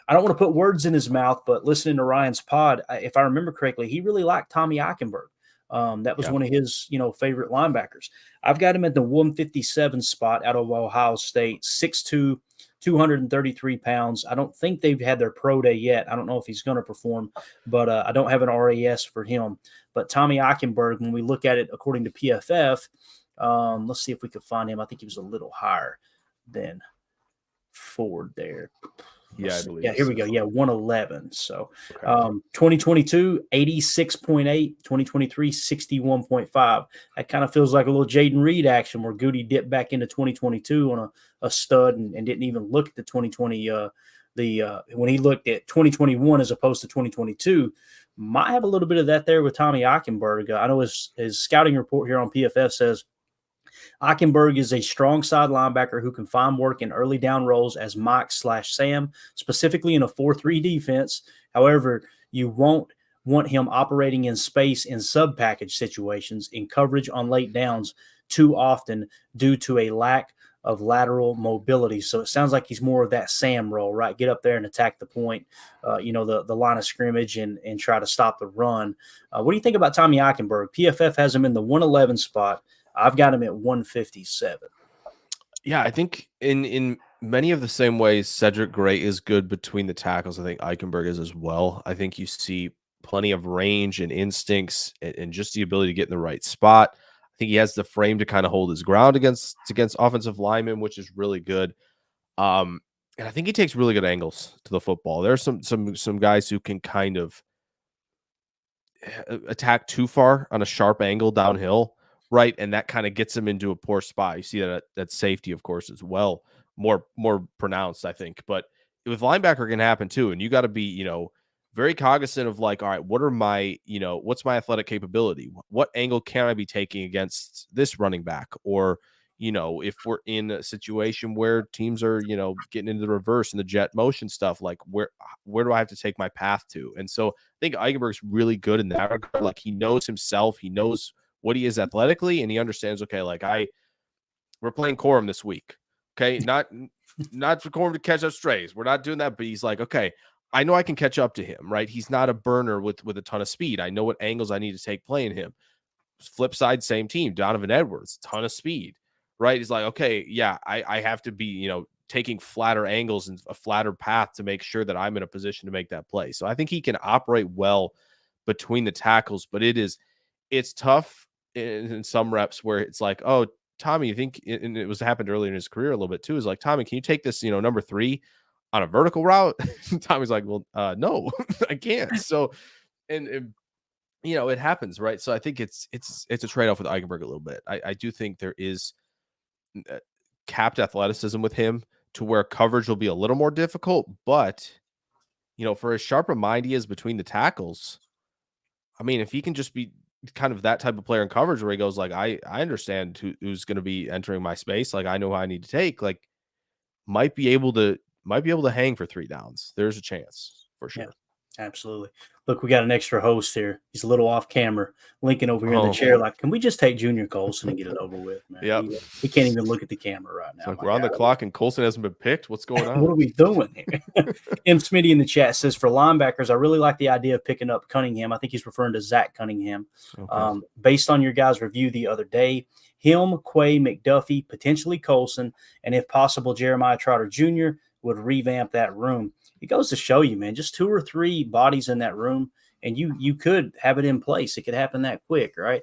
I don't want to put words in his mouth, but listening to Ryan's pod, if I remember correctly, he really liked Tommy Ikenberg. That was one of his, favorite linebackers. I've got him at the 157 spot out of Ohio State, 6'2", 233 pounds. I don't think they've had their pro day yet. I don't know if he's going to perform, but I don't have an RAS for him. But Tommy Ikenberg, when we look at it according to PFF, let's see if we could find him. I think he was a little higher than Ford there. Yeah, I believe. Yeah, here we go. Yeah, 111. So 2022, 86.8, 2023, 61.5. That kind of feels like a little Jaden Reed action where Goody dipped back into 2022 on a stud and didn't even look at the 2020 when he looked at 2021 as opposed to 2022. Might have a little bit of that there with Tommy Ikenberg. I know his scouting report here on PFF says Ikenberg is a strong side linebacker who can find work in early down roles as Mike/Sam, specifically in a 4-3 defense. However, you won't want him operating in space in sub-package situations in coverage on late downs too often due to a lack of lateral mobility. So it sounds like he's more of that Sam role, right? Get up there and attack the point, the line of scrimmage and try to stop the run. What do you think about Tommy Ikenberg? PFF has him in the 111 spot. I've got him at 157. Yeah, I think in many of the same ways Cedric Gray is good between the tackles, I think Ikenberg is as well. I think you see plenty of range and instincts and just the ability to get in the right spot. I think he has the frame to kind of hold his ground against offensive linemen, which is really good. And I think he takes really good angles to the football. There are some guys who can kind of attack too far on a sharp angle downhill, right? And that kind of gets him into a poor spot. You see that safety, of course, as well, more pronounced, I think. But with linebacker can happen too, and you got to be, very cognizant of like, all right, what are my, what's my athletic capability? What angle can I be taking against this running back? Or, if we're in a situation where teams are, getting into the reverse and the jet motion stuff, like where do I have to take my path to? And so I think Ikenberg's really good in that regard. Like he knows himself, he knows what he is athletically, and he understands, okay, like we're playing Corum this week. Okay. Not for Corum to catch up strays. We're not doing that, but he's like, okay, I know I can catch up to him, right? He's not a burner with a ton of speed. I know what angles I need to take playing him. Flip side, same team, Donovan Edwards, ton of speed, right? He's like, okay, yeah, I have to be, taking flatter angles and a flatter path to make sure that I'm in a position to make that play. So I think he can operate well between the tackles, but it's tough in some reps where it's like, oh, Tommy, you think, and it was happened earlier in his career a little bit too, is like, Tommy, can you take this, number 3 on a vertical route? Tommy's like, well, no, I can't. So, and it happens, right? So I think it's a trade-off with Ikenberg a little bit. I do think there is capped athleticism with him to where coverage will be a little more difficult, but for as sharp a mind he is between the tackles, I mean, if he can just be kind of that type of player in coverage where he goes like, I understand who's going to be entering my space, like I know who I need to take, like might be able to hang for 3 downs. There's a chance for sure. Yeah, absolutely. Look, we got an extra host here. He's a little off camera, Lincoln over here in the chair. Like, can we just take Junior Colson and get it over with, man? Yeah, he can't even look at the camera right now. Like we're on the clock and Colson hasn't been picked. What's going on? What are we doing here? M. Smitty in the chat says, for linebackers, I really like the idea of picking up Cunningham. I think he's referring to Zach Cunningham. Okay. Based on your guys' review the other day, him, Quay, McDuffie, potentially Colson, and if possible, Jeremiah Trotter Jr. would revamp that room. It goes to show you, man, just 2 or 3 bodies in that room, and you could have it in place. It could happen that quick, right?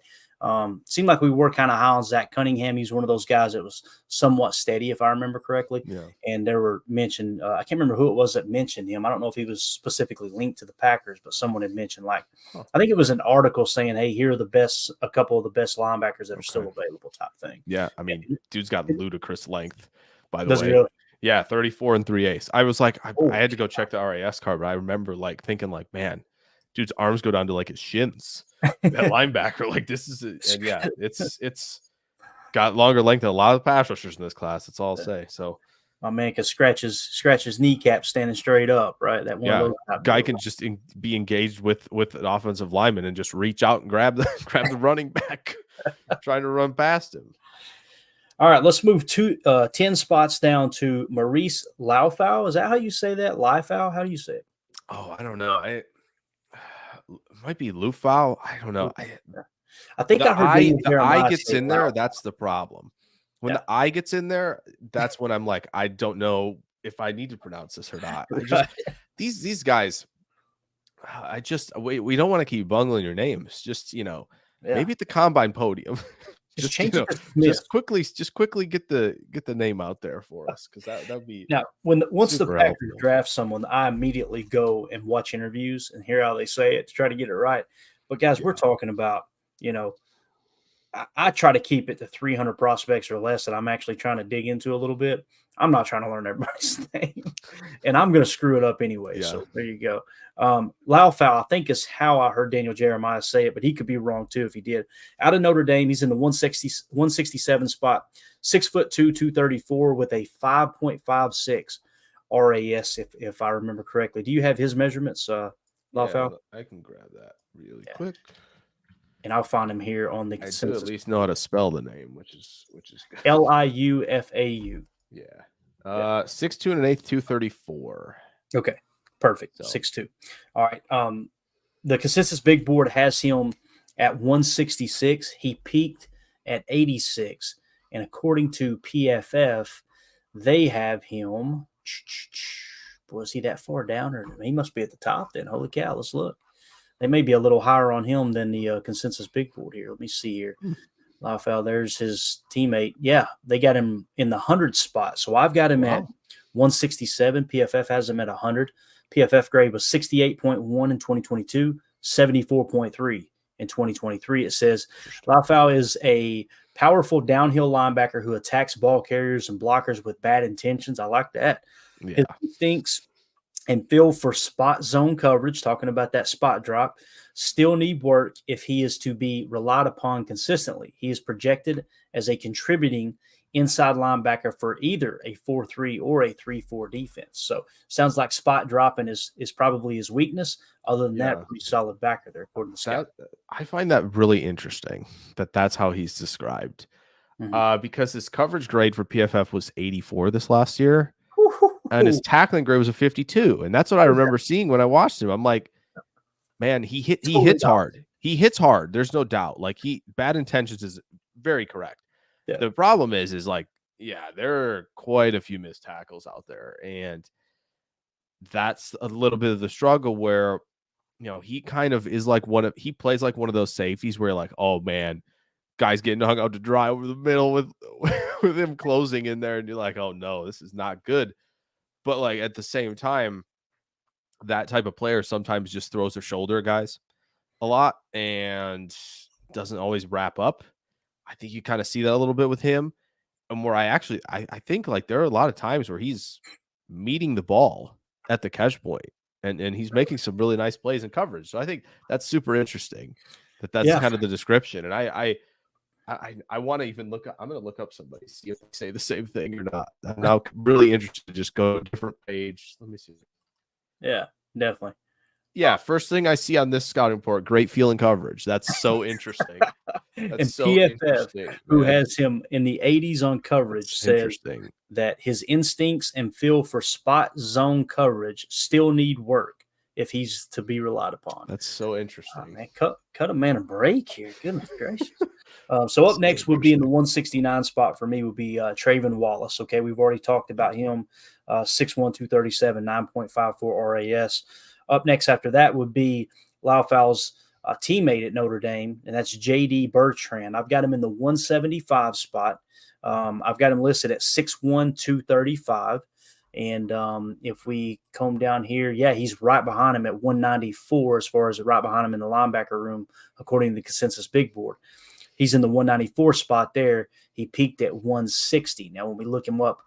Seemed like we were kind of high on Zach Cunningham. He's one of those guys that was somewhat steady, if I remember correctly. Yeah. And there were mentioned, I can't remember who it was that mentioned him. I don't know if he was specifically linked to the Packers, but someone had mentioned, like, I think it was an article saying, hey, here are a couple of the best linebackers that are still available type thing. Yeah, I mean, dude's got ludicrous length, by the way. Really? Yeah, 34 and 3/8. I was like, I had to go check the RAS card, but I remember like thinking like, man, dude's arms go down to like his shins. That linebacker, like this is, and yeah, it's got longer length than a lot of pass rushers in this class. That's all I'll say. So my man can scratch his kneecap standing straight up, right? That one, yeah, guy can just be engaged with an offensive lineman and just reach out and grab the running back, trying to run past him. All right, let's move 10 spots down to Maurice Laufau. Is that how you say that? Laufau? How do you say it? Oh, I don't know. It might be Lufau. I don't know. I think I heard the I gets in there. That's the problem. When the I gets in there, that's when I'm like, I don't know if I need to pronounce this or not. These guys, we don't want to keep bungling your names. Just maybe at the combine podium. Just quickly get the name out there for us, because that'd be now once the Packers draft someone, I immediately go and watch interviews and hear how they say it to try to get it right. But guys, we're talking about I try to keep it to 300 prospects or less that I'm actually trying to dig into a little bit. I'm not trying to learn everybody's name, and I'm going to screw it up anyway. Yeah. So there you go. Laufau, I think, is how I heard Daniel Jeremiah say it, but he could be wrong too if he did. Out of Notre Dame, he's in the 167 spot, 6'2", 234 with a 5.56 RAS, if I remember correctly. Do you have his measurements, Laufau? Yeah, I can grab that really quick. And I'll find him here on the consensus. I do at least know how to spell the name, which is good. Liufau. Yeah. 6'2" and 1/8, 234. Okay. Perfect. 6'2". All right. The consensus big board has him at 166. He peaked at 86. And according to PFF, they have him. Was he that far down? Or he must be at the top then. Holy cow. Let's look. They may be a little higher on him than the consensus big board here. Let me see here. Laufau, there's his teammate. Yeah, they got him in the 100 spot. So I've got him at 167. PFF has him at 100. PFF grade was 68.1 in 2022, 74.3 in 2023. It says Laufau is a powerful downhill linebacker who attacks ball carriers and blockers with bad intentions. I like that. Yeah. His instincts and feel for spot zone coverage, talking about that spot drop, still need work if he is to be relied upon consistently. He is projected as a contributing inside linebacker for either a 4-3 or a 3-4 defense. So sounds like spot dropping is probably his weakness. Other than that, pretty solid backer there, according to Scout. I find that really interesting that's how he's described. Because his coverage grade for PFF was 84 this last year. And his tackling grade was a 52. And that's what I remember seeing when I watched him. I'm like, man, he hits hard. He hits hard. There's no doubt. Like bad intentions is very correct. Yeah. The problem is like, yeah, there are quite a few missed tackles out there. And that's a little bit of the struggle where, he kind of is like he plays like one of those safeties where you're like, oh man, guy's getting hung out to dry over the middle with him closing in there. And you're like, oh no, this is not good. But like at the same time, that type of player sometimes just throws their shoulder at guys a lot and doesn't always wrap up. I think you kind of see that a little bit with him. And where I think like there are a lot of times where he's meeting the ball at the catch point and he's making some really nice plays in coverage. So I think that's super interesting that's kind of the description. And I want to even I'm going to look up somebody, see if they say the same thing or not. I'm now really interested to just go to a different page. Let me see. Yeah, definitely. Yeah, first thing I see on this scouting report, great feeling coverage. That's so interesting. That's and so PFF, who has him in the 80s on coverage, says that his instincts and feel for spot zone coverage still need work if he's to be relied upon. That's so interesting. Oh, man, cut a man a break here. Goodness gracious. So up next would be in the 169 spot for me would be Trayvon Wallace. Okay, we've already talked about him. 6'1", 237, 9.54 RAS. Up next after that would be Laufau's teammate at Notre Dame, and that's J.D. Bertrand. I've got him in the 175 spot. I've got him listed at 6'1", 235. And if we come down here, yeah, he's right behind him at 194 as far as right behind him in the linebacker room, according to the consensus big board. He's in the 194 spot there. He peaked at 160. Now, when we look him up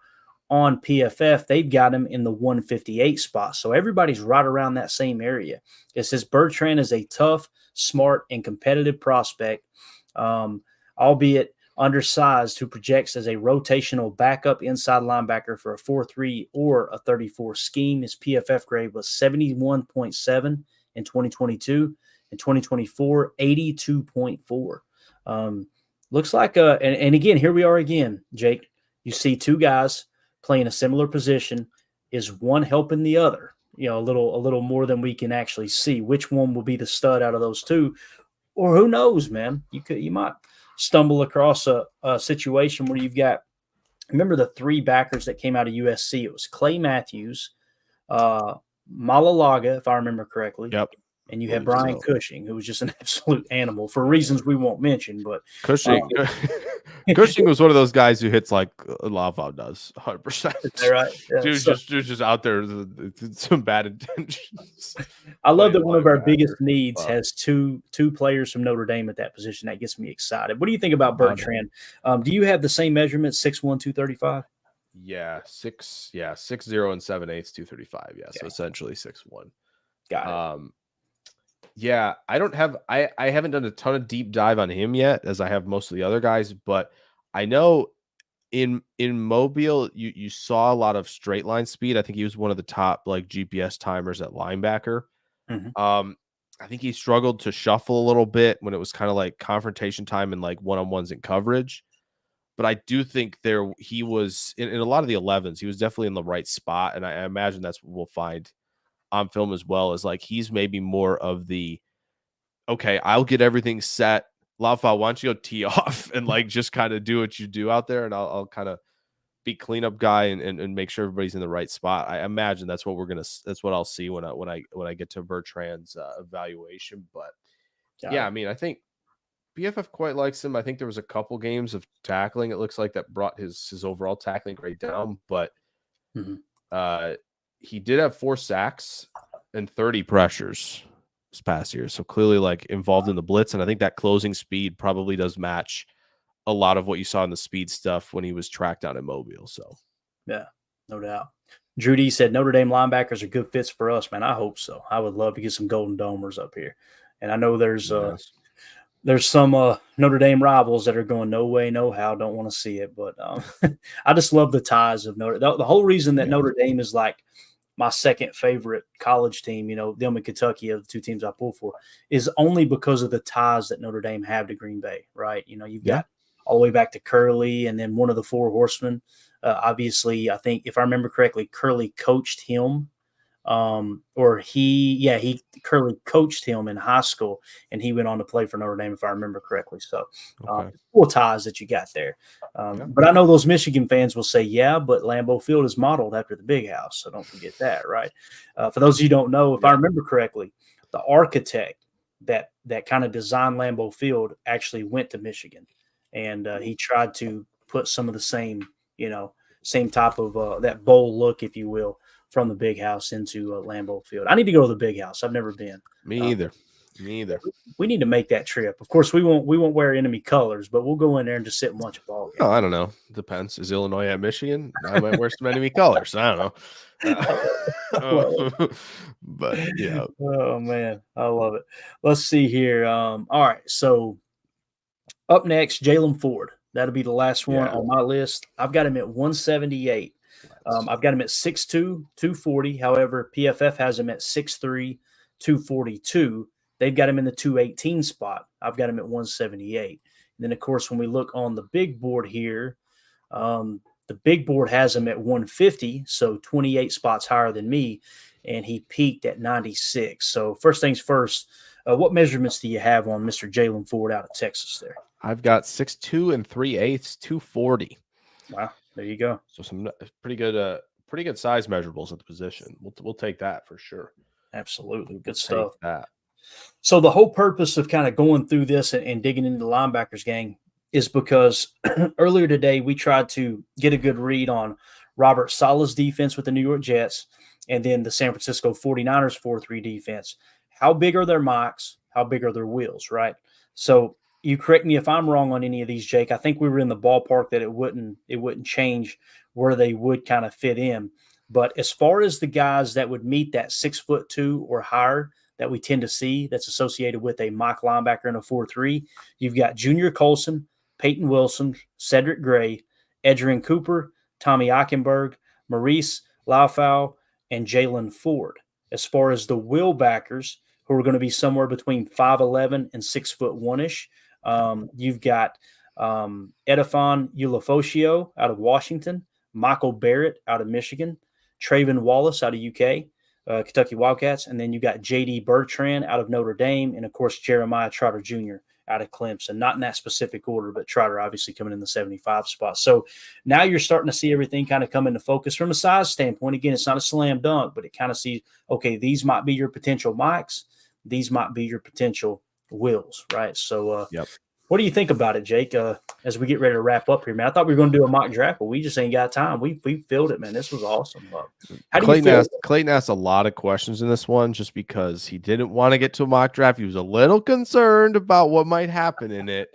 on PFF, they've got him in the 158 spot. So everybody's right around that same area. It says Bertrand is a tough, smart, and competitive prospect, albeit undersized, who projects as a rotational backup inside linebacker for a 4-3 or a 34 scheme. His PFF grade was 71.7 in 2022. In 2024, 82.4. Looks like and again, here we are again, Jake. You see two guys playing a similar position. Is one helping the other? A little more than we can actually see. Which one will be the stud out of those two? Or who knows, man? You might stumble across a situation where you've got, remember the three backers that came out of USC? It was Clay Matthews, Malalaga, if I remember correctly. Yep. And you had Brian Cushing, who was just an absolute animal for reasons we won't mention. But Cushing was one of those guys who hits like Laufau does, 100%. Right? Yeah. Dude's just out there with some bad intentions. I love that one of our biggest needs has two players from Notre Dame at that position. That gets me excited. What do you think about Bertrand? Do you have the same measurements, 6'1", 235? Yeah, 6'0" and 7/8", 235. Yeah, okay. So essentially 6'1". Got it. Yeah, I haven't done a ton of deep dive on him yet, as I have most of the other guys, but I know in Mobile you saw a lot of straight line speed. I think he was one of the top like GPS timers at linebacker. Mm-hmm. I think he struggled to shuffle a little bit when it was kind of like confrontation time and like one-on-ones in coverage. But I do think he was in a lot of the 11s, he was definitely in the right spot, and I imagine that's what we'll find on film as well, is like he's maybe more of the, okay, I'll get everything set. Laufau, why don't you go tee off and like just kind of do what you do out there, and I'll kind of be cleanup guy and make sure everybody's in the right spot. I imagine that's what that's what I'll see when I get to Bertrand's evaluation. But I mean, I think BFF quite likes him. I think there was a couple games of tackling, it looks like, that brought his overall tackling grade down, but he did have 4 sacks and 30 pressures this past year. So clearly like involved in the blitz. And I think that closing speed probably does match a lot of what you saw in the speed stuff when he was tracked down in Mobile. So yeah, no doubt. Drew D said Notre Dame linebackers are good fits for us, man. I hope so. I would love to get some Golden Domers up here. And I know there's some Notre Dame rivals that are going no way, no how, don't want to see it. But I just love the ties of Notre Dame. The whole reason that Notre Dame is like my second favorite college team, them and Kentucky are the two teams I pull for, is only because of the ties that Notre Dame have to Green Bay, right? You've got all the way back to Curly and then one of the four horsemen. Obviously, I think if I remember correctly, Curly coached him. Curly coached him in high school, and he went on to play for Notre Dame, if I remember correctly. So, cool ties that you got there. But I know those Michigan fans will say, yeah, but Lambeau Field is modeled after the Big House, so don't forget that, right? For those of you who don't know, if I remember correctly, the architect that kind of designed Lambeau Field actually went to Michigan, and he tried to put some of the same type of that bowl look, if you will, from the Big House into Lambeau Field. I need to go to the Big House. I've never been. Me either. We need to make that trip. Of course, we won't wear enemy colors, but we'll go in there and just sit and watch a ball game. Oh, I don't know. Depends. Is Illinois at Michigan? I might wear some enemy colors. I don't know. But yeah. Oh man, I love it. Let's see here. All right. So up next, Jalen Ford. That'll be the last one on my list. I've got him at 178. I've got him at 6'2", 240. However, PFF has him at 6'3", 242. They've got him in the 218 spot. I've got him at 178. And then, of course, when we look on the big board here, the big board has him at 150, so 28 spots higher than me, and he peaked at 96. So first things first, what measurements do you have on Mr. Jalen Ford out of Texas there? I've got 6'2" and 3/8, 240. Wow, there you go. So some pretty good size measurables at the position. We'll take that for sure. Absolutely, good stuff. That. So the whole purpose of kind of going through this and digging into the linebackers gang is because earlier today we tried to get a good read on Robert Saleh's defense with the New York Jets and then the San Francisco 49ers 4-3 defense. How big are their mocks? How big are their wheels, right? So you correct me if I'm wrong on any of these, Jake. I think we were in the ballpark that it wouldn't change where they would kind of fit in. But as far as the guys that would meet that 6'2" or higher that we tend to see that's associated with a mock linebacker in a 4-3, you've got Junior Colson, Peyton Wilson, Cedric Gray, Edgerrin Cooper, Tommy Ikenberg, Maurice Laufau, and Jalen Ford. As far as the wheel backers, who are going to be somewhere between 5'11" and 6'1"-ish, you've got Edon Osio out of Washington, Michael Barrett out of Michigan, Trayvon Wallace out of UK, Kentucky Wildcats, and then you got J.D. Bertrand out of Notre Dame, and of course Jeremiah Trotter Jr. out of Clemson. Not in that specific order, but Trotter obviously coming in the 75 spot. So now you're starting to see everything kind of come into focus from a size standpoint. Again, it's not a slam dunk, but it kind of sees, okay, these might be your potential mics. These might be your potential wills, right? So what do you think about it, Jake, as we get ready to wrap up here, man? I thought we were going to do a mock draft, but we just ain't got time. We filled it, man. This was awesome. How do you feel? Clayton asked a lot of questions in this one just because he didn't want to get to a mock draft. He was a little concerned about what might happen in it.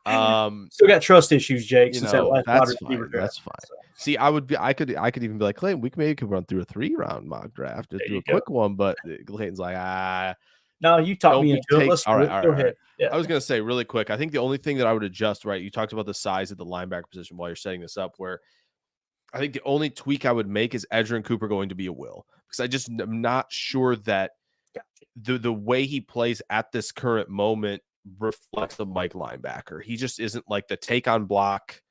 Still got trust issues, Jake. Since that last that's fine. That's fine. So. See, I could even be like, Clayton, we could run through a 3-round mock draft, just do a quick one. But Clayton's like, no, you talked me into it. All right. Go ahead. Yeah. I was going to say really quick, I think the only thing that I would adjust, right, you talked about the size of the linebacker position while you're setting this up, where I think the only tweak I would make is Edgerrin Cooper going to be a will, because I just am not sure that the way he plays at this current moment reflects the Mike linebacker. He just isn't like the take on block,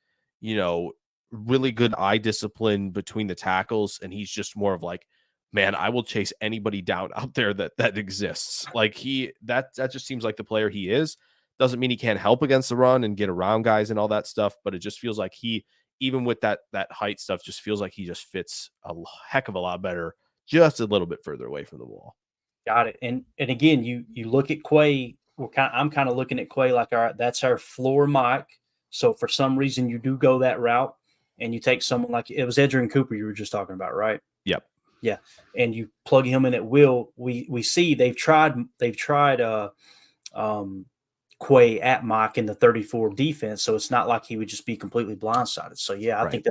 really good eye discipline between the tackles, and he's just more of like, man, I will chase anybody down out there that exists. Like that just seems like the player he is. Doesn't mean he can't help against the run and get around guys and all that stuff, but it just feels like he, even with that height stuff, just feels like he just fits a heck of a lot better just a little bit further away from the wall. Got it. And again, you look at Quay. I'm kind of looking at Quay like, all right, that's our floor mic. So for some reason you do go that route and you take someone like it was Edgerrin Cooper you were just talking about, right? Yep. Yeah, and you plug him in at will. We see they've tried Quay at Mock in the 34 defense, so it's not like he would just be completely blindsided. So yeah, I Right. think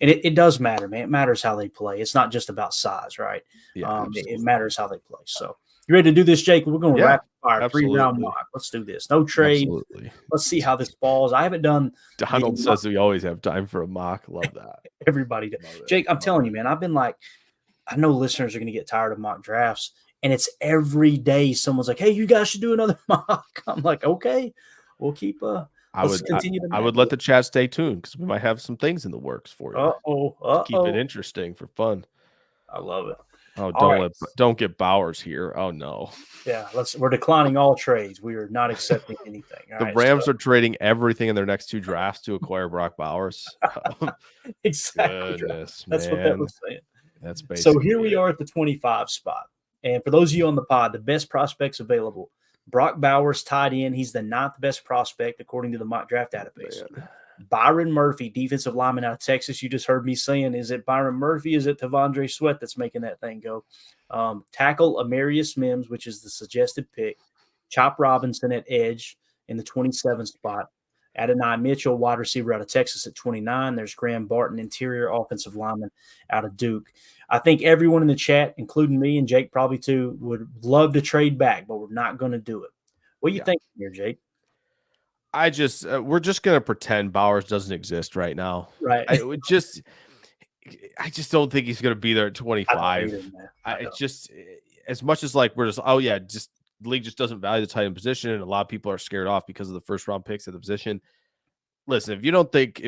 and it does matter, man. It matters how they play. It's not just about size, right? Yeah, It matters how they play. So you ready to do this, Jake? We're going to rapid fire absolutely. 3-round mock. Let's do this. No trade. Absolutely. Let's see how this falls. I haven't done. Donald says we always have time for a mock. Love that. Everybody does. Jake, I'm telling you, man. I've been like, I know listeners are going to get tired of mock drafts, and it's every day someone's like, "Hey, you guys should do another mock." I'm like, "Okay, we'll keep." I would let the chat stay tuned because we might have some things in the works for you. To keep it interesting for fun. I love it. Oh, don't get Bowers here. Oh no. Yeah, we're declining all trades. We are not accepting anything. The Rams are trading everything in their next 2 drafts to acquire Brock Bowers. Exactly. Goodness, That's man. what that was saying. That's basically so here we are at the 25 spot. And for those of you on the pod, the best prospects available. Brock Bowers, tight end. He's the 9th best prospect according to the mock draft database. Man. Byron Murphy, defensive lineman out of Texas. You just heard me saying, is it Byron Murphy? Is it Tavondre Sweat that's making that thing go? Tackle Amarius Mims, which is the suggested pick. Chop Robinson at edge in the 27th spot. Adonai Mitchell, wide receiver out of Texas at 29. There's Graham Barton, interior offensive lineman out of Duke. I think everyone in the chat, including me and Jake probably too, would love to trade back, but we're not going to do it. What do you think here, Jake? We're just going to pretend Bowers doesn't exist right now. Right. I just don't think he's going to be there at 25. As much as like we're just, just the league just doesn't value the tight end position, and a lot of people are scared off because of the first round picks at the position. Listen, if you don't think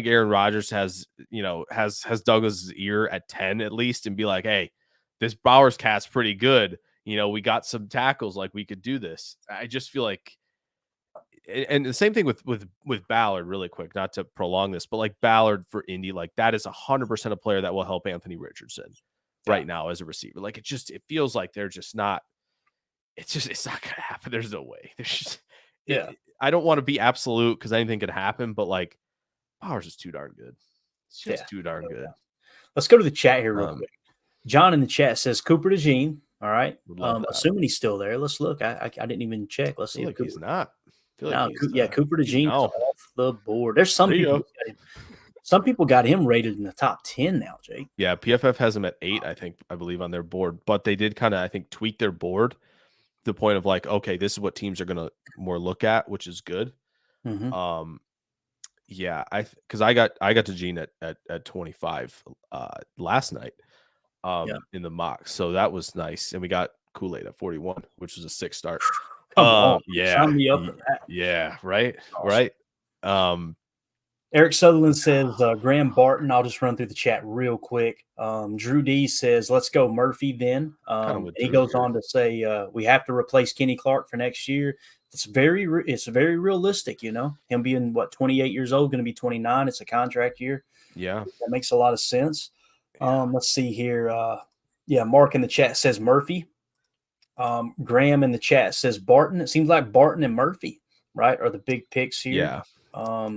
Aaron Rodgers has Douglas's ear at 10 at least, and be like, hey, this Bowers cat's pretty good. We got some tackles, like we could do this. I just feel like, and the same thing with Ballard, really quick, not to prolong this, but like Ballard for Indy, like that is 100% a player that will help Anthony Richardson right now as a receiver. Like it feels like they're just not. It's not gonna happen. There's no way. I don't want to be absolute because anything could happen, but like Bowers is too darn good. It's just too darn good. Let's go to the chat here real quick. John in the chat says Cooper DeJean. All right. Assuming he's still there. Let's look. I didn't even check. Let's see if he's not. Cooper DeJean off the board. There's some people. Some people got him rated in the top 10 now, Jake. Yeah, PFF has him at 8, I believe, on their board. But they did kind of, I think, tweak their board to the point of like, okay, this is what teams are going to more look at, which is good. Mm-hmm. Because I got DeJean at 25 last night in the mock, so that was nice. And we got Kool-Aid at 41, which was a 6 start. Sign me up for that. Yeah, right, awesome. Right. Eric Sutherland says Graham Barton. I'll just run through the chat real quick. Drew D says, let's go Murphy then. He goes on to say we have to replace Kenny Clark for next year. It's very realistic, him being 28 years old, going to be 29. It's a contract year. Yeah. That makes a lot of sense. Let's see here. Mark in the chat says Murphy. Graham in the chat says Barton. It seems like Barton and Murphy, right, are the big picks here. Yeah.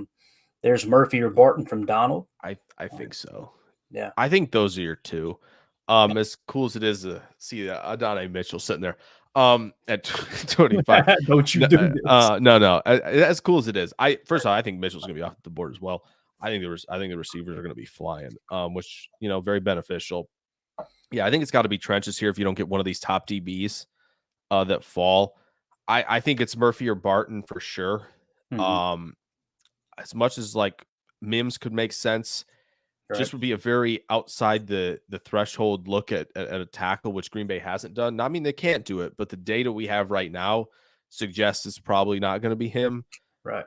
There's Murphy or Barton from Donald. I think so. Yeah. I think those are your two. As cool as it is to see Adonai Mitchell sitting there at 25. Don't you do this. No. As cool as it is. First of all, I think Mitchell's going to be off the board as well. I think the receivers are going to be flying, which, very beneficial. Yeah, I think it's got to be trenches here if you don't get one of these top DBs that fall. I think it's Murphy or Barton for sure. Mm-hmm. As much as like Mims could make sense, just would be a very outside the threshold look at a tackle, which Green Bay hasn't done. Not, I mean, they can't do it, but the data we have right now suggests it's probably not going to be him. Right.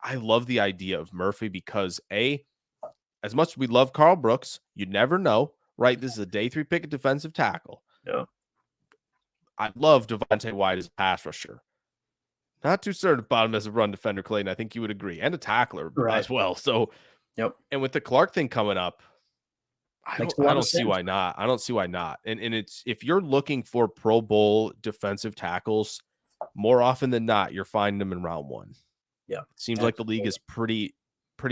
I love the idea of Murphy because as much as we love Carl Brooks, you never know, right? This is a day 3 pick at defensive tackle. Yeah. I love Devontae White as a pass rusher. Not too certain about him as a run defender, Clayton. I think you would agree, and a tackler as well. So, and with the Clark thing coming up, I don't see why not. I don't see why not. And it's, if you're looking for Pro Bowl defensive tackles, more often than not, you're finding them in round 1. Yeah, it seems like the league is pretty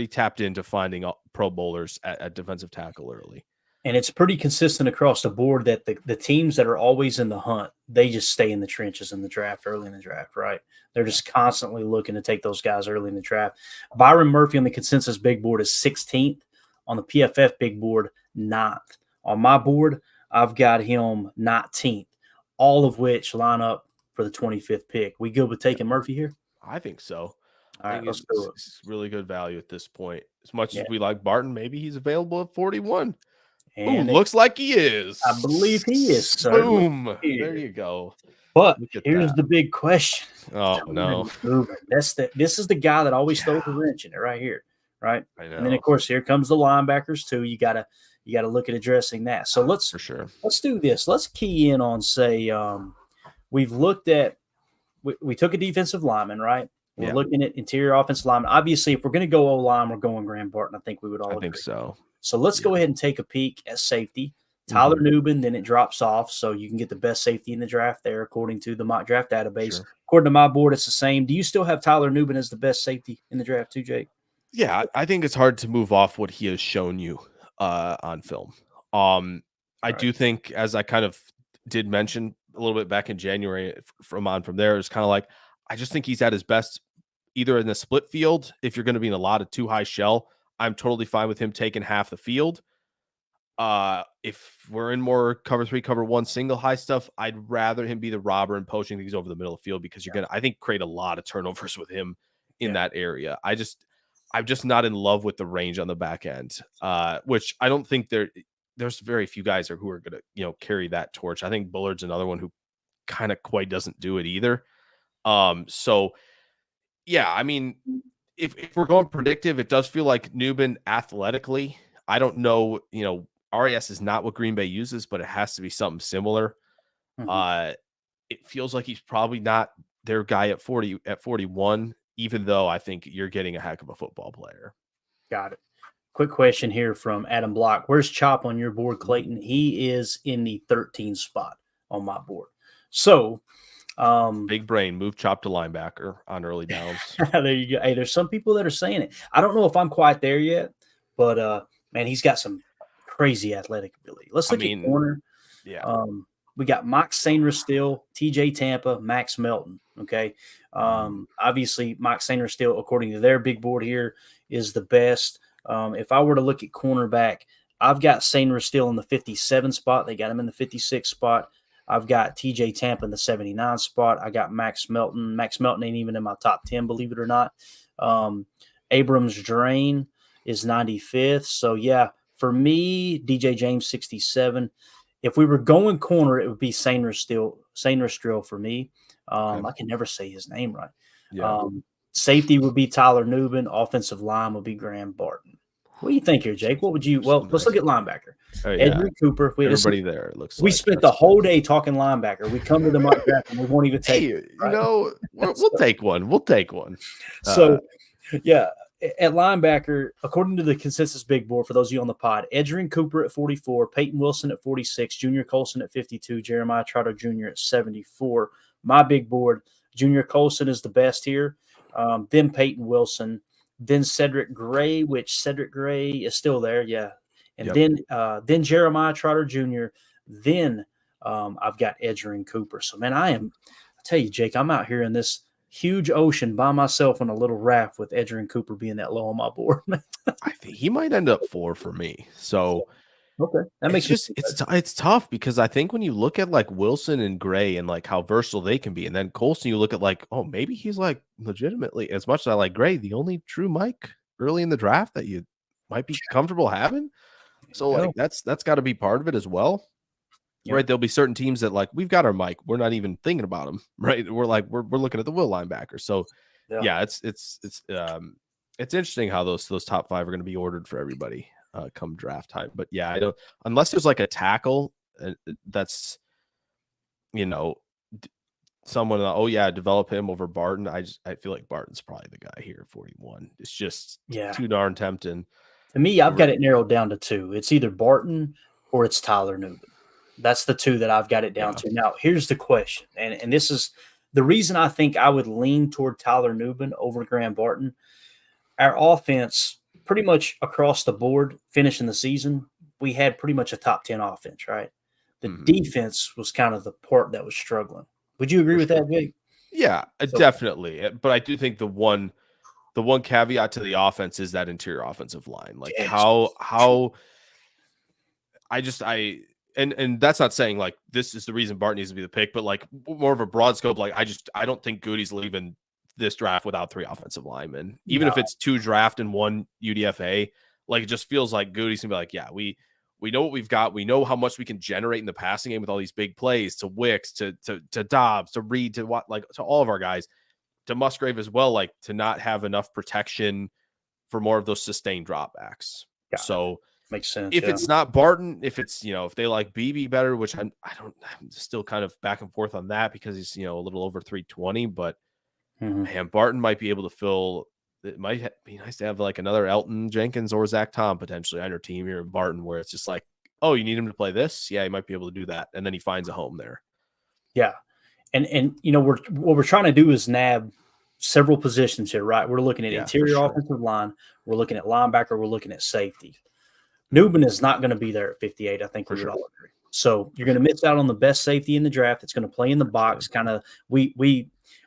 tapped into finding Pro Bowlers at defensive tackle early. And it's pretty consistent across the board that the teams that are always in the hunt, they just stay in the trenches in the draft, early in the draft, right? They're just constantly looking to take those guys early in the draft. Byron Murphy on the consensus big board is 16th. On the PFF big board, 9th. On my board, I've got him 19th, all of which line up for the 25th pick. We good with taking Murphy here? I think so. All right, let's it's, do it. it's really good value at this point. As much as we like Barton, maybe he's available at 41. And looks like he is. I believe he is, sir. Boom. There you go. But here's the big question. Oh, no. This is the guy that always throws a wrench in it right here, right? I know. And then, of course, here comes the linebackers, too. You gotta look at addressing that. So let's do this. Let's key in on, say, we've looked at we took a defensive lineman, right? We're looking at interior offensive lineman. Obviously, if we're going to go O-line, we're going Graham Barton. I think we would all agree. I think so. So let's go ahead and take a peek at safety. Tyler Nubin, then it drops off, so you can get the best safety in the draft there, according to the mock draft database. Sure. According to my board, it's the same. Do you still have Tyler Nubin as the best safety in the draft too, Jake? Yeah, I think it's hard to move off what he has shown you on film. I do think, as I kind of did mention a little bit back in January from there, it's kind of like, I just think he's at his best either in the split field. If you're going to be in a lot of too high shell, I'm totally fine with him taking half the field. If we're in more cover 3, cover 1 single high stuff, I'd rather him be the robber and poaching things over the middle of the field, because you're going to, I think, create a lot of turnovers with him in that area. I'm just not in love with the range on the back end, which I don't think there's very few guys who are going to, carry that torch. I think Bullard's another one who kind of quite doesn't do it either. So yeah, I mean, if we're going predictive, it does feel like Nubin athletically, I don't know, RAS is not what Green Bay uses, but it has to be something similar. It feels like he's probably not their guy at 41, even though I think you're getting a heck of a football player. Got it. Quick question here from Adam Block. Where's Chop on your board, Clayton? He is in the 13th spot on my board. So big brain, move Chop to linebacker on early downs. There you go. Hey, there's some people that are saying it. I don't know if I'm quite there yet, but man, he's got some crazy athletic ability. Let's look at corner. Yeah. We got Mike Sainer still, TJ Tampa, Max Melton. Okay. Obviously, Mike Sainer still, according to their big board here, is the best. If I were to look at cornerback, I've got Sainer still in the 57 spot. They got him in the 56 spot. I've got TJ Tampa in the 79 spot. I got Max Melton. Max Melton ain't even in my top 10, believe it or not. Abrams Drain is 95th. So, yeah, for me, DJ James 67. If we were going corner, it would be Sainer still for me. I can never say his name right. Yeah. Safety would be Tyler Nubin. Offensive line would be Graham Barton. What do you think here, Jake? What would you? Well, let's look at linebacker. Edry Cooper. Everybody there looks. We spent the whole day talking linebacker. We come to the mock draft and we won't even take. Hey, we'll take one. We'll take one. So, yeah, at linebacker, according to the consensus big board, for those of you on the pod, Edgerrin Cooper at 44, Peyton Wilson at 46, Junior Colson at 52, Jeremiah Trotter Jr. at 74. My big board, Junior Colson is the best here. Then Peyton Wilson. Then Cedric Gray, which Cedric Gray is still there, yeah. And then Jeremiah Trotter Jr. Then I've got Edgerrin Cooper. So, man, I tell you, Jake, I'm out here in this huge ocean by myself on a little raft with Edgerrin Cooper being that low on my board. I think he might end up 4 for me. So, okay, that makes it's tough, because I think when you look at like Wilson and Gray and like how versatile they can be, and then Colson, you look at like, oh, maybe he's like legitimately, as much as I like Gray, the only true Mike early in the draft that you might be comfortable having. So like that's got to be part of it as well, right? There'll be certain teams that like, we've got our Mike, we're not even thinking about him, right? We're like we're looking at the will linebacker. So it's interesting how those top 5 are going to be ordered for everybody come draft time. But yeah, I don't, unless there's like a tackle that's someone develop him over Barton. I feel like Barton's probably the guy here at 41. It's just too darn tempting. To me, I've got it narrowed down to 2. It's either Barton or it's Tyler Nubin. That's the 2 that I've got it down to. Now, here's the question, and this is the reason I think I would lean toward Tyler Nubin over Graham Barton. Our offense, pretty much across the board, finishing the season, we had pretty much a top 10 offense, right? The Mhm. defense was kind of the part that was struggling. Would you agree For with sure. that, Jake? Yeah, So, definitely. But I do think the one caveat to the offense is that interior offensive line. Like yes, how and that's not saying like this is the reason Bart needs to be the pick, but like more of a broad scope. Like I don't think Goody's leaving this draft without 3 offensive linemen, even no, if it's 2 draft and 1 UDFA. Like it just feels like Goody's gonna be like, yeah, we know what we've got. We know how much we can generate in the passing game with all these big plays to Wicks, to Dobbs, to Reed, to what, like to all of our guys, to Musgrave as well. Like to not have enough protection for more of those sustained dropbacks. got it. So Makes sense. if Yeah. it's not Barton, if it's, if they like BB better, which I'm still kind of back and forth on that because he's, a little over 320, but Mhm. man, Barton might be able to fill. It might be nice to have like another Elton Jenkins or Zach Tom potentially on your team here in Barton, where it's just like, oh, you need him to play this? Yeah, he might be able to do that. And then he finds a home there. Yeah. And what we're trying to do is nab several positions here, right? We're looking at Yeah, for interior sure. offensive line, we're looking at linebacker, we're looking at safety. Newman is not going to be there at 58. I think For we would sure. all agree. So you're going to miss out on the best safety in the draft. It's going to play in the box. Kind of we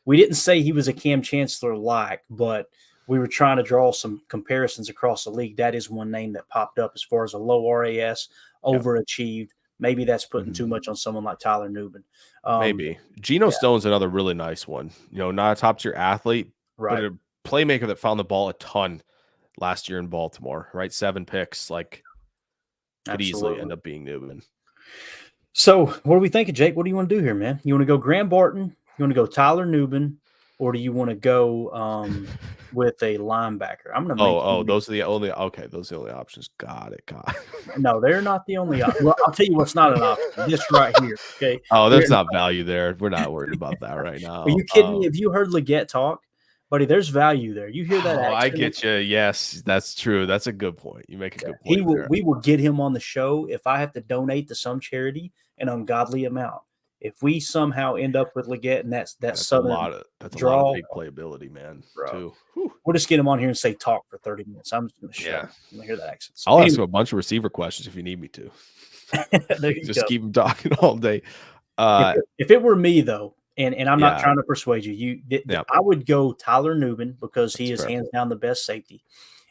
didn't say he was a Cam Chancellor like, but we were trying to draw some comparisons across the league. That is one name that popped up as far as a low RAS, overachieved. Maybe that's putting too much on someone like Tyler Newman. Maybe Geno Stone's another really nice one. Not a top tier athlete, Right. but a playmaker that found the ball a ton last year in Baltimore. Right, 7 picks. Like could easily end up being Newman. So what are we thinking, Jake? What do you want to do here, man? You want to go Graham Barton? You want to go Tyler Newman? Or do you want to go with a linebacker? I'm going to make those are the only those are the only options. Got it. No, they're not the only option. Well, I'll tell you what's not an option. This right here. Okay. Oh, there's not value there. We're not worried about that right now. Are you kidding me? Have you heard Leggett talk? Buddy, there's value there. You hear that? I get you. Yes, that's true. That's a good point. You make a good point. We will get him on the show if I have to donate to some charity an ungodly amount. If we somehow end up with Leggett and that's Southern a lot of big playability, man. Bro. We'll just get him on here and say talk for 30 minutes. I'm just going to show. I'm going to hear that accent. So I'll ask him a bunch of receiver questions if you need me to. There you just go. keep him talking all day. If it were me though, and I'm not trying to persuade you, I would go Tyler Newman because he is hands down the best safety.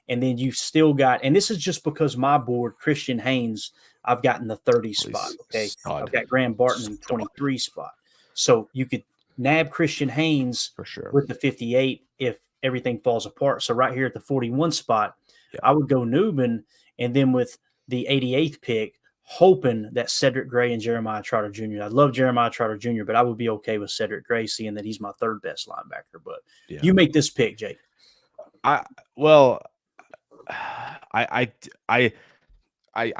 And then you've still got, and this is just because my board, Christian Haynes, I've gotten the 30 spot. Okay. I've got Graham Barton in the 23 spot. So you could nab Christian Haynes for sure with the 58 if everything falls apart. So right here at the 41 spot, I would go Newman, and then with the 88th pick, hoping that Cedric Gray and Jeremiah Trotter Jr. I love Jeremiah Trotter Jr., but I would be okay with Cedric Gray, seeing that he's my 3rd best linebacker. But you make this pick, Jake. I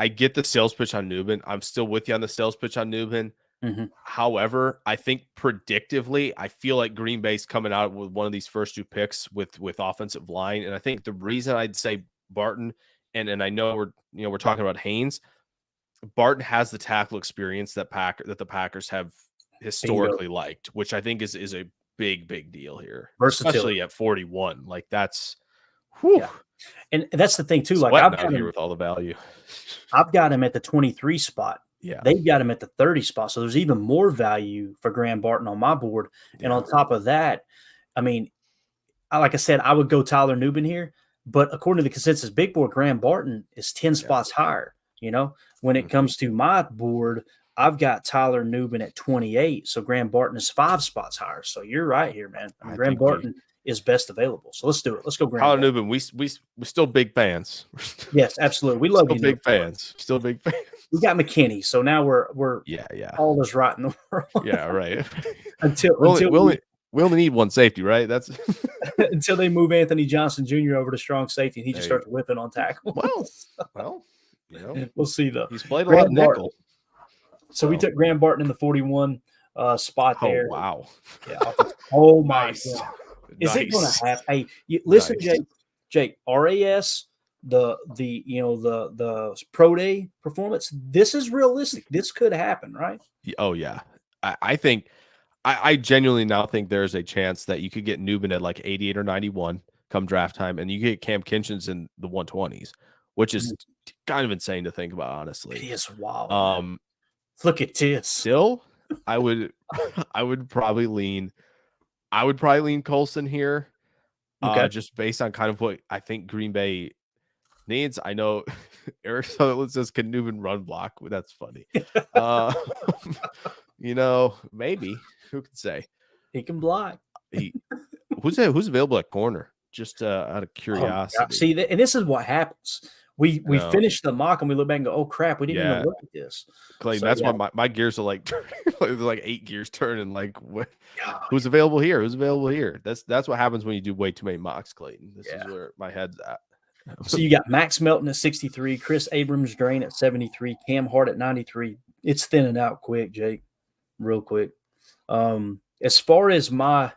get the sales pitch on Newman. I'm still with you on the sales pitch on Newman. Mm-hmm. However, I think predictively, I feel like Green Bay's coming out with one of these first 2 picks with offensive line, and I think the reason I'd say Barton, and I know we're talking about Haynes, Barton has the tackle experience that the Packers have historically liked, which I think is a big deal here, especially at 41. Like that's, whew. Yeah. And that's the thing too. Like I've got him with all the value. I've got him at the 23 spot. Yeah, they've got him at the 30 spot. So there's even more value for Graham Barton on my board. Yeah. And on top of that, I mean, like I said, I would go Tyler Newman here, but according to the consensus big board, Graham Barton is 10 spots higher. When it comes to my board, I've got Tyler Newman at 28. So Graham Barton is 5 spots higher. So you're right here, man. I mean, Graham Barton is best available. So let's do it. Let's go Graham Tyler Newman. We're still big fans. Yes, absolutely. We love you. Big fans. Still big fans. We got McKinney, so now we're all is right in the world. Yeah, right. we only need one safety, right? That's until they move Anthony Johnson Jr. over to strong safety, and he just starts whipping on tackle. Well, we'll see though. He's played a lot of nickel. So we took Graham Barton in the 41 spot there. Oh wow! Yeah. Oh my God! Is it going to happen? Hey, listen, Jake. RAS. The pro day performance, this is realistic. This could happen, right? Oh yeah. I think I genuinely now think there's a chance that you could get Newman at like 88 or 91 come draft time, and you get Cam Kinchins in the 120s, which is kind of insane to think about, honestly. It is wild. Look at this. Still, I would probably lean Colson here. Okay. Just based on kind of what I think Green Bay needs. I know Eric Sutherland says, can Newman run block? Well, that's funny. Maybe. Who can say? He can block. Who's available at corner? Just out of curiosity. See, and this is what happens. We finish the mock and we look back and go, oh crap, we didn't even look at this. Clay, that's why my gears are like turning. There's like 8 gears turning. Like, who's available here? Who's available here? That's what happens when you do way too many mocks, Clayton. This is where my head's at. So you got Max Melton at 63, Chris Abrams-Drain at 73, Cam Hart at 93. It's thinning out quick, Jake, real quick. As far as my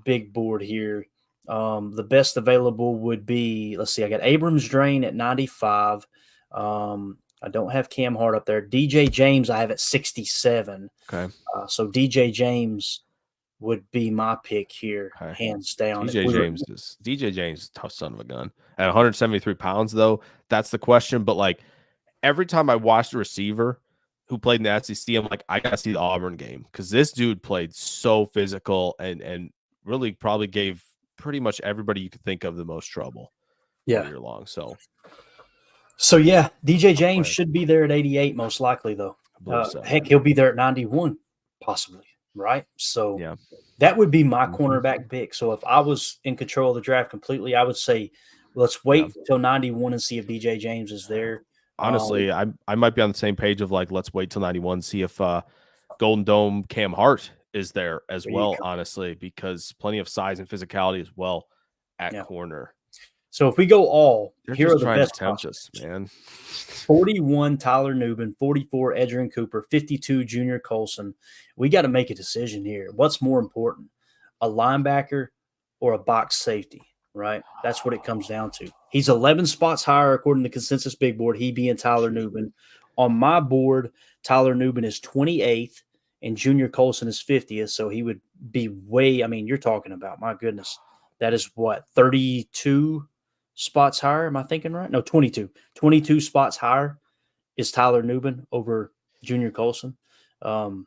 big board here, the best available would be, let's see, I got Abrams-Drain at 95. I don't have Cam Hart up there. DJ James I have at 67. Okay. So DJ James would be my pick here, hands down. DJ James is a tough son of a gun. At 173 pounds, though, that's the question. But, like, every time I watched a receiver who played in the SEC, I'm like, I got to see the Auburn game because this dude played so physical and really probably gave pretty much everybody you could think of the most trouble all year long. So yeah, DJ James should be there at 88 most likely, though. Heck, he'll be there at 91 possibly, right? So that would be my cornerback pick. So if I was in control of the draft completely, I would say let's wait until 91 and see if DJ James is there. Honestly, I might be on the same page of like, let's wait till 91, see if Golden Dome Cam Hart is there as well, honestly, because plenty of size and physicality as well at corner. So if we go all, here are the best to tempt us, man. 41, Tyler Nubin, 44, Edgerrin Cooper, 52, Junior Colson. We got to make a decision here. What's more important, a linebacker or a box safety, right? That's what it comes down to. He's 11 spots higher according to Consensus Big Board, he being Tyler Nubin. On my board, Tyler Nubin is 28th and Junior Colson is 50th, so he would be way, I mean, you're talking about, my goodness, that is what, 32 spots higher? Am I thinking right? No, 22. 22 spots higher is Tyler Nubin over Junior Colson. Man,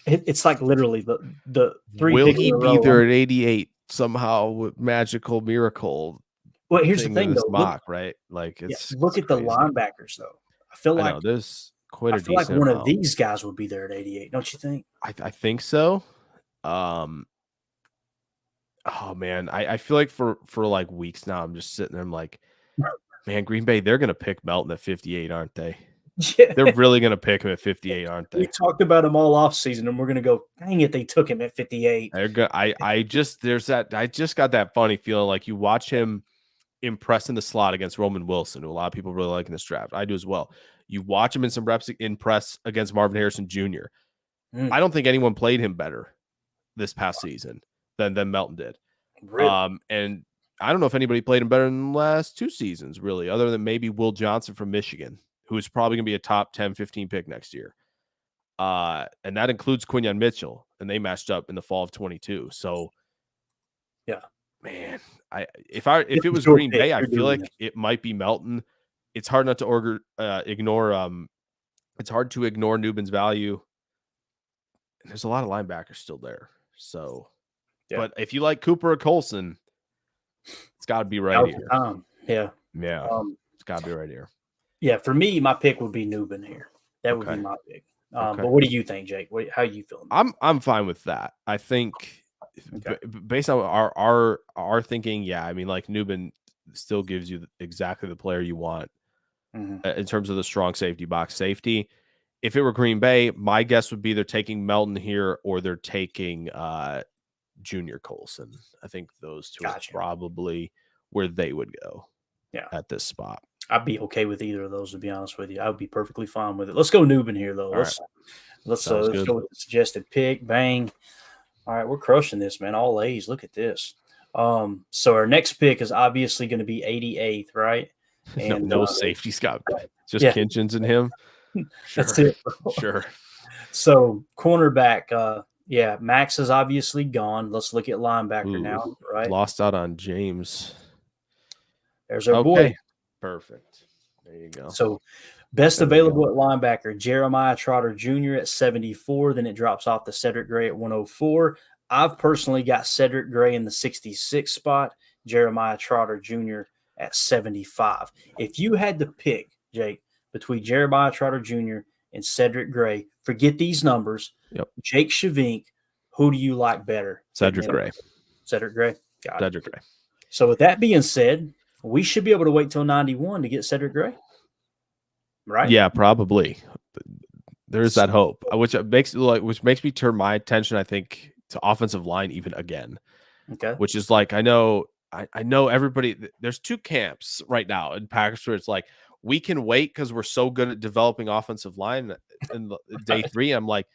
it's like literally the three. Will he be there at 88 somehow with magical miracle? Well, here's the thing, though. Mock, right? Like, look at the linebackers, though. I feel like there's quite a decent like one of these guys would be there at 88. Don't you think? I think so. Oh man, I feel like for like weeks now, I'm just sitting there. I'm like, man, Green Bay, they're gonna pick Melton at 58, aren't they? Yeah. They're really gonna pick him at 58, aren't they? We talked about him all off season, and we're gonna go, dang it, they took him at 58. I just got that funny feeling like you watch him impress in the slot against Roman Wilson, who a lot of people really like in this draft. I do as well. You watch him in some reps impress against Marvin Harrison Jr. I don't think anyone played him better this past season than Melton did. Really? And I don't know if anybody played him better in the last 2 seasons, really, other than maybe Will Johnson from Michigan, who is probably going to be a top 10, 15 pick next year. And that includes Quinyon Mitchell, and they matched up in the fall of 22. So, yeah, man, if it was Green Bay, I feel like it might be Melton. It's hard not to ignore. It's hard to ignore Nubin's value. And there's a lot of linebackers still there. So, but if you like Cooper or Colson, it's got to be right here. Yeah. It's got to be right here. Yeah, for me, my pick would be Nubin here. That would be my pick. But what do you think, Jake? How are you feeling? I'm fine with that. I think based on our thinking, yeah. I mean, like Nubin still gives you exactly the player you want in terms of the strong safety, box safety. If it were Green Bay, my guess would be they're taking Melton here or they're taking Junior Colson. I think those two are probably where they would go at this spot. I'd be okay with either of those, to be honest with you. I would be perfectly fine with it. Let's go Nubin here, though. Let's go with the suggested pick. Bang. All right, we're crushing this, man. All A's. Look at this. So our next pick is obviously going to be 88th, right? And no safety, Scott. Just Kinchins and him. Sure. That's it. Sure. So cornerback, Max is obviously gone. Let's look at linebacker now, right? Lost out on James. There's our boy. Perfect. There you go. So best There we available go. at linebacker, Jeremiah Trotter Jr. at 74. Then it drops off to Cedric Gray at 104. I've personally got Cedric Gray in the 66 spot, Jeremiah Trotter Jr. at 75. If you had to pick, Jake, between Jeremiah Trotter Jr. and Cedric Gray, forget these numbers. Yep. Jake Shavink, who do you like better? Cedric Gray. Cedric Gray. Got it. Cedric Gray. So with that being said, we should be able to wait till 91 to get Cedric Gray. Right? Yeah, probably. There's that hope, which makes me turn my attention, I think, to offensive line even again. Okay. Which is like, I know everybody. There's two camps right now in Packers where it's like, we can wait because we're so good at developing offensive line in day 3. I'm like,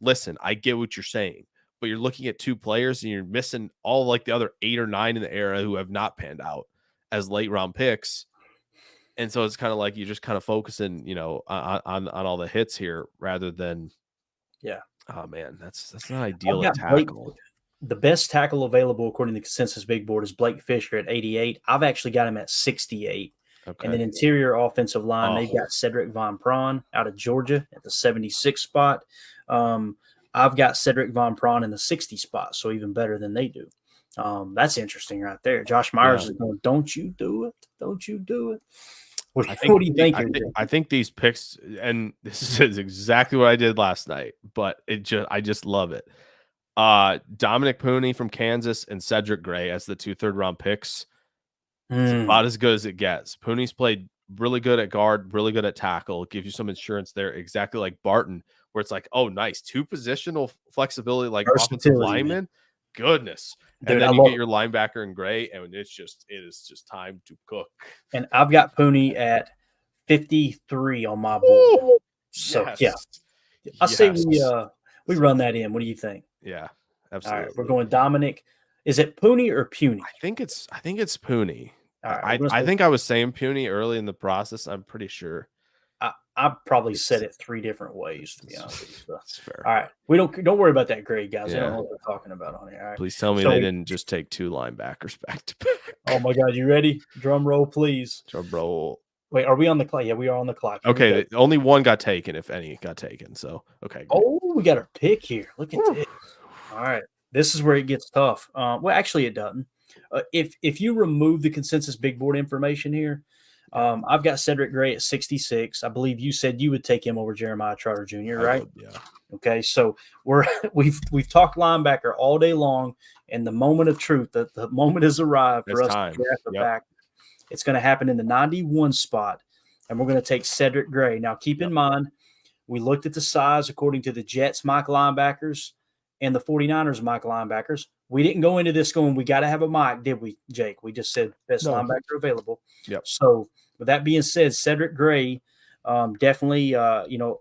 listen, I get what you're saying, but you're looking at 2 players and you're missing all like the other 8 or 9 in the era who have not panned out as late round picks. And so it's kind of like you're just kind of focusing, on all the hits here rather than, oh man, that's not ideal at tackle. The best tackle available according to the consensus big board is Blake Fisher at 88. I've actually got him at 68. Okay. And then interior offensive line, they've got Cedric Von Prawn out of Georgia at the 76 spot. I've got Cedric Von Prawn in the 60 spot, so even better than they do. That's interesting right there. Josh Myers is going, don't you do it. Don't you do it. What do you think? I think these picks, and this is exactly what I did last night, but I just love it. Dominic Pooney from Kansas and Cedric Gray as the 2 third-round picks. It's about as good as it gets. Pooney's played really good at guard, really good at tackle. It gives you some insurance there, exactly like Barton, where it's like, oh, nice. 2 positional flexibility like offensive lineman. Man. Goodness. Dude, and then you get your linebacker in Gray, and it is just time to cook. And I've got Pooney at 53 on my board. So I say we run that in. What do you think? Yeah, absolutely. All right, we're going Dominic. Is it Pooney or Puny? I think it's Pooney. Right, I think I was saying Puny early in the process. I'm pretty sure. I probably said it 3 different ways, to be honest with you. So. That's fair. All right. Don't worry about that grade, guys. I don't know what we're talking about on here. All right. Please tell me they didn't just take 2 linebackers back to back. Oh my God, you ready? Drum roll, please. Drum roll. Wait, are we on the clock? Yeah, we are on the clock. Here okay, only 1 got taken, if any got taken. So okay. Oh, we got a pick here. Look at this. All right. This is where it gets tough. Well, actually, it doesn't. If you remove the consensus big board information here, I've got Cedric Gray at 66. I believe you said you would take him over Jeremiah Trotter Jr., right? Yeah. Okay, so we've talked linebacker all day long, and the moment of truth, the moment has arrived for us to draft the back. It's going to happen in the 91 spot, and we're going to take Cedric Gray. Now, keep in mind, we looked at the size according to the Jets mock linebackers and the 49ers mock linebackers. We didn't go into this going, we got to have a mock, did we, Jake? We just said best linebacker available. Yep. So with that being said, Cedric Gray, definitely,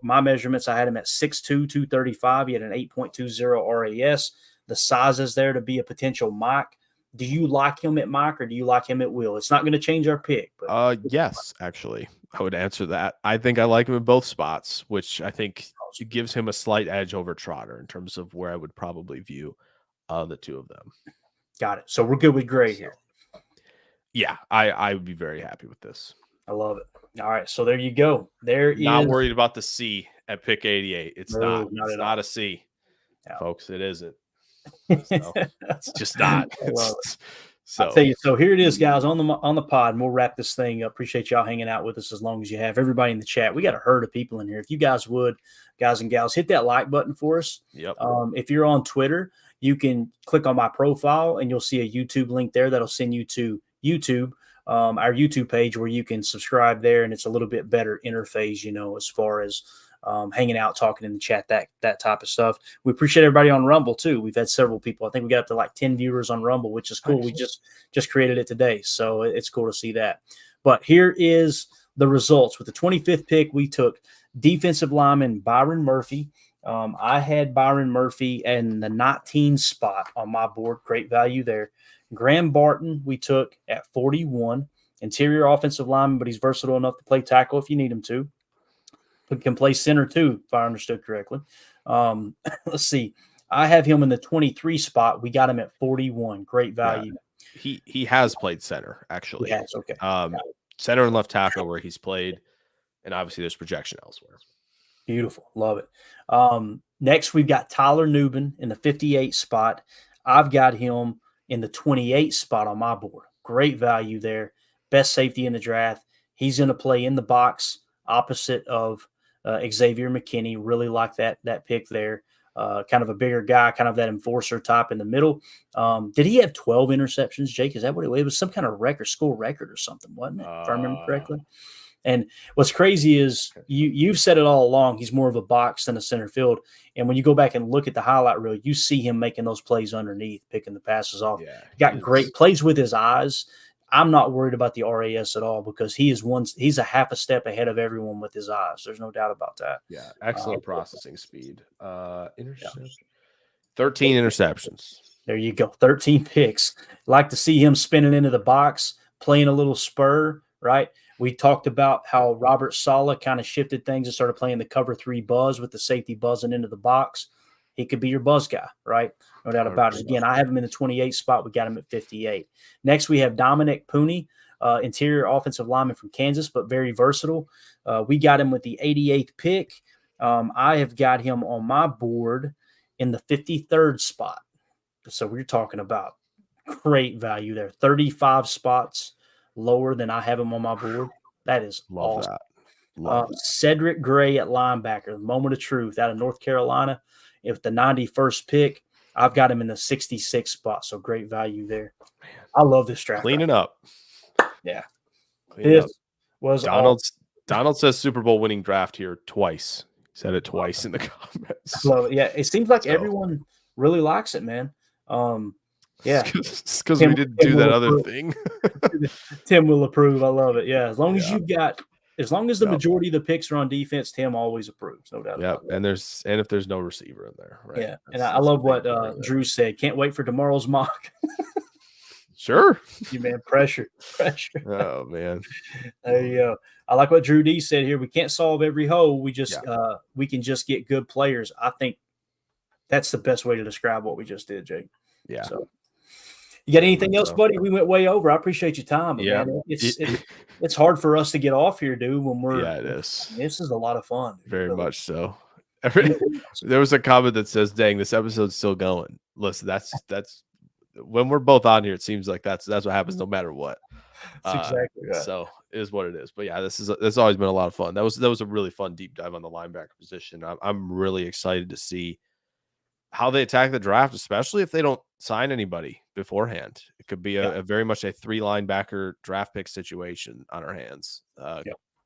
my measurements, I had him at 6'2", 235. He had an 8.20 RAS. The size is there to be a potential mock. Do you like him at mock or do you like him at will? It's not going to change our pick. But yes, actually, I would answer that. I think I like him in both spots, which I think gives him a slight edge over Trotter in terms of where I would probably view the 2 of them. Got it. So we're good with Gray here. Yeah, I would be very happy with this. I love it. All right, so there you go. Not worried about the C at pick 88. It's not a C, folks. It isn't. So, it's just not. So I'll tell you. So here it is, guys, on the pod, and we'll wrap this thing up. Appreciate y'all hanging out with us as long as you have. Everybody in the chat, we got a herd of people in here. If you guys would, guys and gals, hit that like button for us. Yep. If you're on Twitter, you can click on my profile, and you'll see a YouTube link there that'll send you to YouTube, our YouTube page, where you can subscribe there, and it's a little bit better interface, as far as hanging out, talking in the chat, that type of stuff. We appreciate everybody on Rumble too. We've had several people. I think we got up to like 10 viewers on Rumble, which is cool. We just created it today, so it's cool to see that. But here is the results. With the 25th pick, we took defensive lineman Byron Murphy. I had Byron Murphy in the 19 spot on my board. Great value there. Graham Barton we took at 41. Interior offensive lineman, but he's versatile enough to play tackle if you need him to. Can play center too, if I understood correctly. Let's see. I have him in the 23 spot. We got him at 41. Great value. He has played center, actually. He has, okay. center and left tackle where he's played, and obviously there's projection elsewhere. Beautiful. Love it. Next, we've got Tyler Nubin in the 58 spot. I've got him in the 28 spot on my board. Great value there. Best safety in the draft. He's going to play in the box opposite of Xavier McKinney. Really like that pick there. Kind of a bigger guy, kind of that enforcer type in the middle. Did he have 12 interceptions, Jake? Is that what it was? It was some kind of school record or something, wasn't it? If I remember correctly. And what's crazy is you've said it all along. He's more of a box than a center field. And when you go back and look at the highlight reel, you see him making those plays underneath, picking the passes off. Yeah, got great plays with his eyes. I'm not worried about the RAS at all because he's a half a step ahead of everyone with his eyes. There's no doubt about that. Yeah, excellent processing speed. 13 interceptions. There you go. 13 picks. Like to see him spinning into the box, playing a little spur, right? We talked about how Robert Saleh kind of shifted things and started playing the cover 3 buzz with the safety buzzing into the box. He could be your buzz guy, right? No doubt about it. Again, I have him in the 28 spot. We got him at 58. Next, we have Dominic Pooney, interior offensive lineman from Kansas, but very versatile. We got him with the 88th pick. I have got him on my board in the 53rd spot. So we're talking about great value there. 35 spots lower than I have him on my board. That is awesome. Love that. Cedric Gray at linebacker, the moment of truth out of North Carolina. With the 91st pick, I've got him in the 66th spot. So great value there. Man, I love this draft. Cleaning up. Yeah. This was Donald says Super Bowl winning draft here twice. He said it twice in the comments. Well, yeah, it seems like everyone really likes it, man. Yeah, it's because we didn't do that other thing. Tim will approve. I love it. Yeah, as long as the majority of the picks are on defense, Tim always approves. No doubt. Yeah, and if there's no receiver in there, right? Yeah, and I love what Drew said. Can't wait for tomorrow's mock. Sure. You man, pressure. Oh man. There you go. I like what Drew D said here. We can't solve every hole. We just we can just get good players. I think that's the best way to describe what we just did, Jake. Yeah. So. You got anything else, buddy? We went way over. I appreciate your time. Yeah, man, it's hard for us to get off here, dude. When we're it is. This is a lot of fun. Very much so. There was a comment that says, "Dang, this episode's still going." Listen, that's when we're both on here. It seems like that's what happens no matter what. That's exactly right. So it is what it is. But yeah, this always been a lot of fun. That was a really fun deep dive on the linebacker position. I'm really excited to see how they attack the draft, especially if they don't sign anybody beforehand. It could be a very much a 3 linebacker draft pick situation on our hands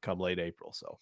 come late April. So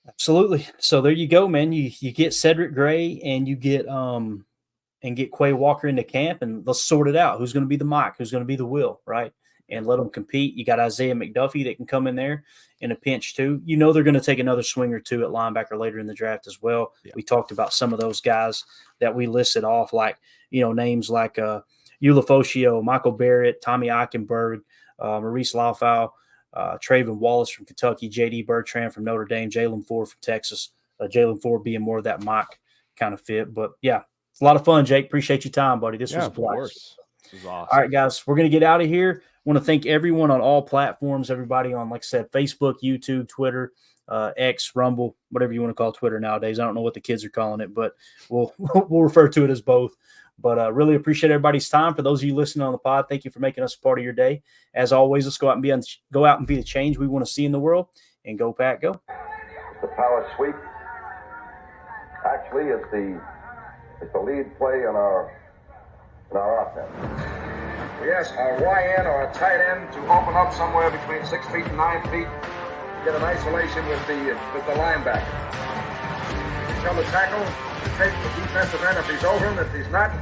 absolutely. So there you go, man. You get Cedric Gray and you get Quay Walker into camp, and let's sort it out. Who's going to be the Mike? Who's going to be the Will, right? And let them compete. You got Isaiah McDuffie that can come in there in a pinch too. You know they're going to take another swing or two at linebacker later in the draft as well. Yeah. We talked about some of those guys that we listed off, like names like Osio, Michael Barrett, Tommy Ikenberg, Maurice Laufau, Trayvon Wallace from Kentucky, J.D. Bertrand from Notre Dame, Jalen Ford from Texas. Jalen Ford being more of that Mike kind of fit. But yeah, it's a lot of fun, Jake. Appreciate your time, buddy. This was a blast. This is awesome. All right, guys, we're going to get out of here. Want to thank everyone on all platforms, everybody on, like I said, Facebook, YouTube, Twitter, X, Rumble, whatever you want to call Twitter nowadays. I don't know what the kids are calling it, but we'll refer to it as both. But really appreciate everybody's time. For those of you listening on the pod, thank you for making us a part of your day. As always, let's go out and be the change we want to see in the world. And go, Pack, go. The power sweep. Actually, it's the lead play in our offense. Yes, a YN or a tight end to open up somewhere between 6 feet and 9 feet. Get an isolation with the linebacker. Tell the tackle to take the defensive end if he's over him. If he's not,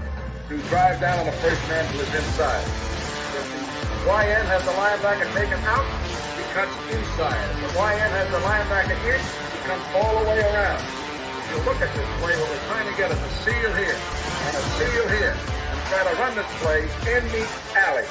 to drive down on the first man to his inside. If the YN has the linebacker taken out, he cuts inside. If the YN has the linebacker in, he comes all the way around. If you look at this play, what we're trying to get is a seal here and a seal here. Try to run this play in the alley.